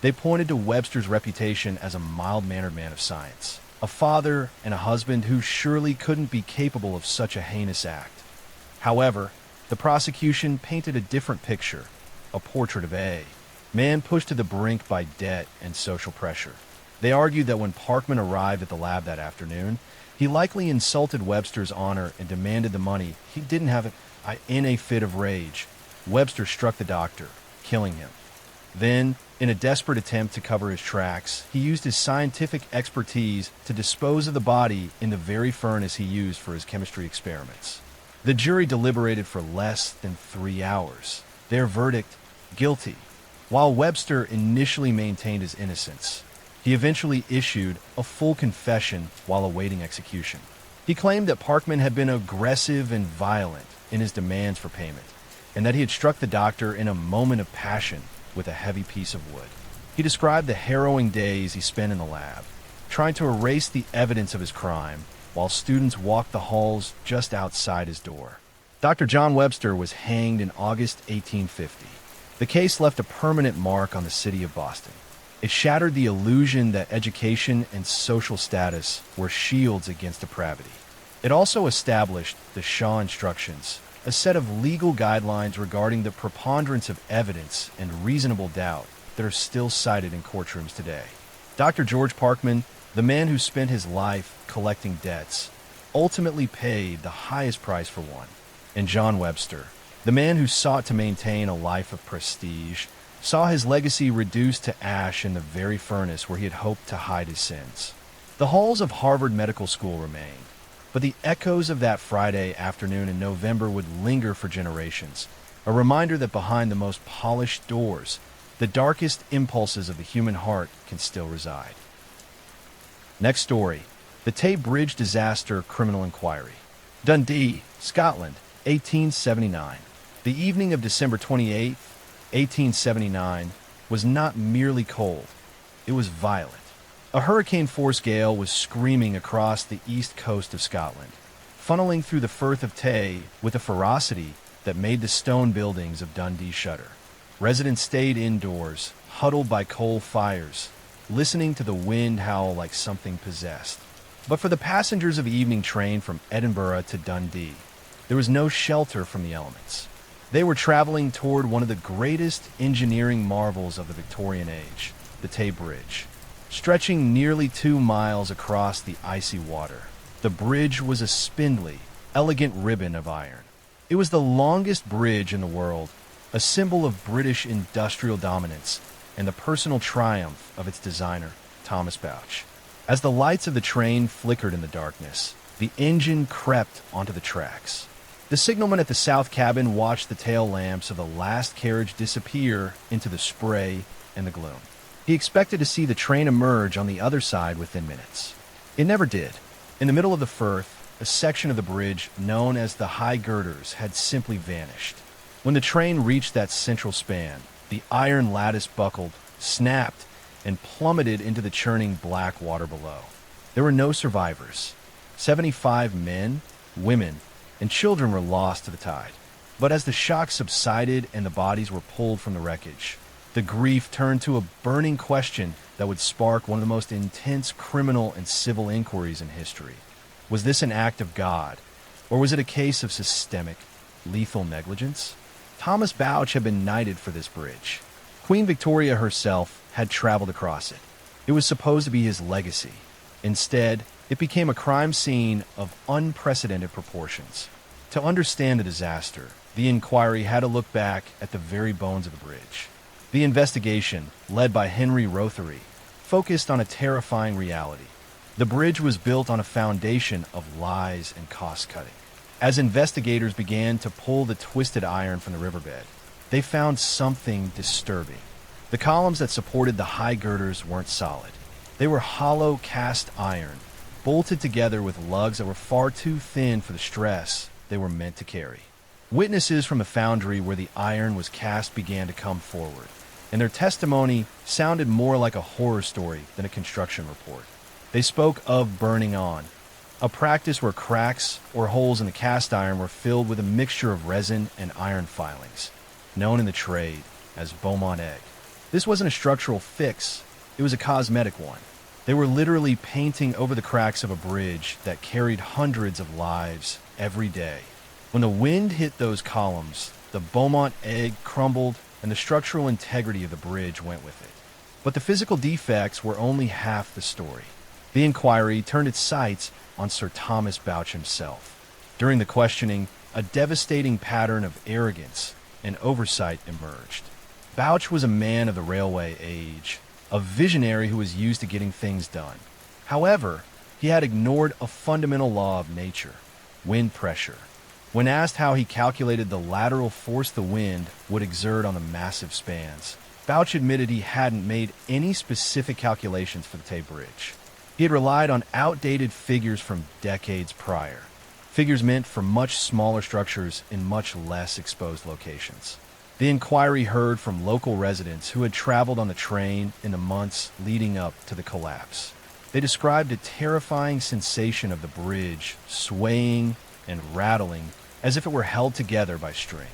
They pointed to Webster's reputation as a mild-mannered man of science, a father and a husband who surely couldn't be capable of such a heinous act. However, the prosecution painted a different picture, a portrait of a man pushed to the brink by debt and social pressure. They argued that when Parkman arrived at the lab that afternoon, he likely insulted Webster's honor and demanded the money he didn't have it. In a fit of rage, Webster struck the doctor, killing him. Then, in a desperate attempt to cover his tracks, he used his scientific expertise to dispose of the body in the very furnace he used for his chemistry experiments. The jury deliberated for less than 3 hours. Their verdict, guilty. While Webster initially maintained his innocence, he eventually issued a full confession while awaiting execution. He claimed that Parkman had been aggressive and violent in his demands for payment, and that he had struck the doctor in a moment of passion with a heavy piece of wood. He described the harrowing days he spent in the lab, trying to erase the evidence of his crime, while students walked the halls just outside his door. Dr. John Webster was hanged in August 1850. The case left a permanent mark on the city of Boston. It shattered the illusion that education and social status were shields against depravity. It also established the Shaw Instructions, a set of legal guidelines regarding the preponderance of evidence and reasonable doubt that are still cited in courtrooms today. Dr. George Parkman, the man who spent his life collecting debts, ultimately paid the highest price for one. And John Webster, the man who sought to maintain a life of prestige, saw his legacy reduced to ash in the very furnace where he had hoped to hide his sins. The halls of Harvard Medical School remained, but the echoes of that Friday afternoon in November would linger for generations, a reminder that behind the most polished doors, the darkest impulses of the human heart can still reside. Next story, the Tay Bridge Disaster Criminal Inquiry. Dundee, Scotland, 1879. The evening of December 28, 1879, was not merely cold, it was violent. A hurricane-force gale was screaming across the east coast of Scotland, funneling through the Firth of Tay with a ferocity that made the stone buildings of Dundee shudder. Residents stayed indoors, huddled by coal fires, listening to the wind howl like something possessed. But for the passengers of the evening train from Edinburgh to Dundee, there was no shelter from the elements. They were traveling toward one of the greatest engineering marvels of the Victorian age, the Tay Bridge. Stretching nearly 2 miles across the icy water, the bridge was a spindly, elegant ribbon of iron. It was the longest bridge in the world, a symbol of British industrial dominance and the personal triumph of its designer, Thomas Bouch. As the lights of the train flickered in the darkness, the engine crept onto the tracks. The signalman at the south cabin watched the tail lamps of the last carriage disappear into the spray and the gloom. He expected to see the train emerge on the other side within minutes. It never did. In the middle of the Firth, a section of the bridge known as the High Girders had simply vanished. When the train reached that central span, the iron lattice buckled, snapped, and plummeted into the churning black water below. There were no survivors. 75 men, women, and children were lost to the tide. But as the shock subsided and the bodies were pulled from the wreckage, the grief turned to a burning question that would spark one of the most intense criminal and civil inquiries in history. Was this an act of God, or was it a case of systemic, lethal negligence? Thomas Bouch had been knighted for this bridge. Queen Victoria herself had traveled across it. It was supposed to be his legacy. Instead, it became a crime scene of unprecedented proportions. To understand the disaster, the inquiry had to look back at the very bones of the bridge. The investigation, led by Henry Rothery, focused on a terrifying reality. The bridge was built on a foundation of lies and cost-cutting. As investigators began to pull the twisted iron from the riverbed, they found something disturbing. The columns that supported the high girders weren't solid. They were hollow cast iron, bolted together with lugs that were far too thin for the stress they were meant to carry. Witnesses from the foundry where the iron was cast began to come forward, and their testimony sounded more like a horror story than a construction report. They spoke of burning on, a practice where cracks or holes in the cast iron were filled with a mixture of resin and iron filings, known in the trade as Beaumont egg. This wasn't a structural fix, it was a cosmetic one. They were literally painting over the cracks of a bridge that carried hundreds of lives every day. When the wind hit those columns, the Beaumont egg crumbled and the structural integrity of the bridge went with it. But the physical defects were only half the story. The inquiry turned its sights on Sir Thomas Bouch himself. During the questioning, a devastating pattern of arrogance and oversight emerged. Bouch was a man of the railway age, a visionary who was used to getting things done. However, he had ignored a fundamental law of nature, wind pressure. When asked how he calculated the lateral force the wind would exert on the massive spans, Bouch admitted he hadn't made any specific calculations for the Tay Bridge. He had relied on outdated figures from decades prior, figures meant for much smaller structures in much less exposed locations. The inquiry heard from local residents who had traveled on the train in the months leading up to the collapse. They described a terrifying sensation of the bridge swaying and rattling as if it were held together by string.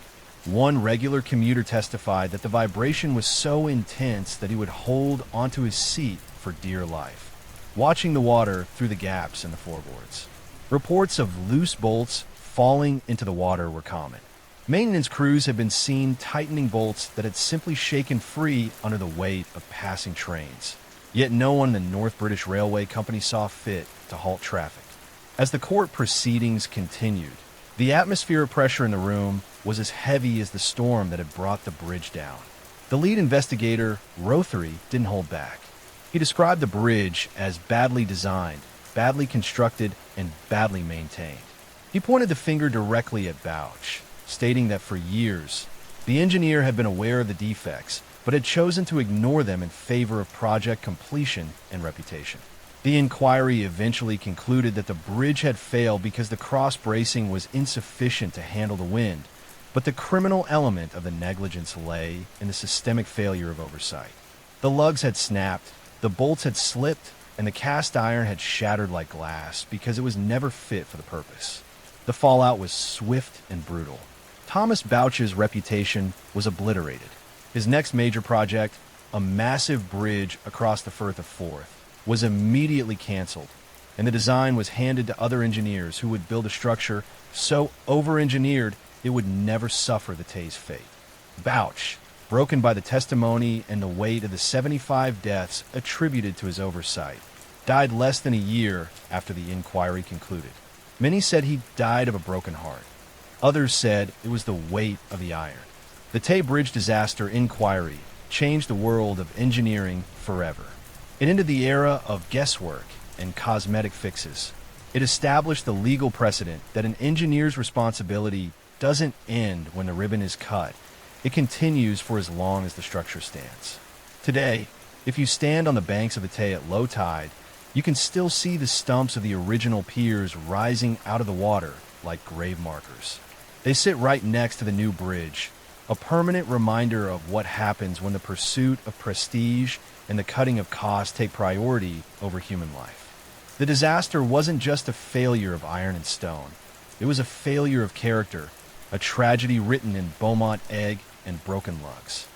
One regular commuter testified that the vibration was so intense that he would hold onto his seat for dear life, watching the water through the gaps in the floorboards. Reports of loose bolts falling into the water were common. Maintenance crews had been seen tightening bolts that had simply shaken free under the weight of passing trains. Yet no one in the North British Railway Company saw fit to halt traffic. As the court proceedings continued, the atmospheric pressure in the room was as heavy as the storm that had brought the bridge down. The lead investigator, Rothery, didn't hold back. He described the bridge as badly designed, badly constructed, and badly maintained. He pointed the finger directly at Bouch, stating that for years, the engineer had been aware of the defects, but had chosen to ignore them in favor of project completion and reputation. The inquiry eventually concluded that the bridge had failed because the cross-bracing was insufficient to handle the wind, but the criminal element of the negligence lay in the systemic failure of oversight. The lugs had snapped, the bolts had slipped, and the cast iron had shattered like glass because it was never fit for the purpose. The fallout was swift and brutal. Thomas Bouch's reputation was obliterated. His next major project, a massive bridge across the Firth of Forth, was immediately canceled, and the design was handed to other engineers who would build a structure so over-engineered it would never suffer the Tay's fate. Bouch, broken by the testimony and the weight of the 75 deaths attributed to his oversight, died less than a year after the inquiry concluded. Many said he died of a broken heart. Others said it was the weight of the iron. The Tay Bridge disaster inquiry changed the world of engineering forever. It ended the era of guesswork and cosmetic fixes. It established the legal precedent that an engineer's responsibility doesn't end when the ribbon is cut. It continues for as long as the structure stands. Today, if you stand on the banks of the Tay at low tide, you can still see the stumps of the original piers rising out of the water like grave markers. They sit right next to the new bridge, a permanent reminder of what happens when the pursuit of prestige and the cutting of costs take priority over human life. The disaster wasn't just a failure of iron and stone. It was a failure of character, a tragedy written in Beaumont egg and broken lugs.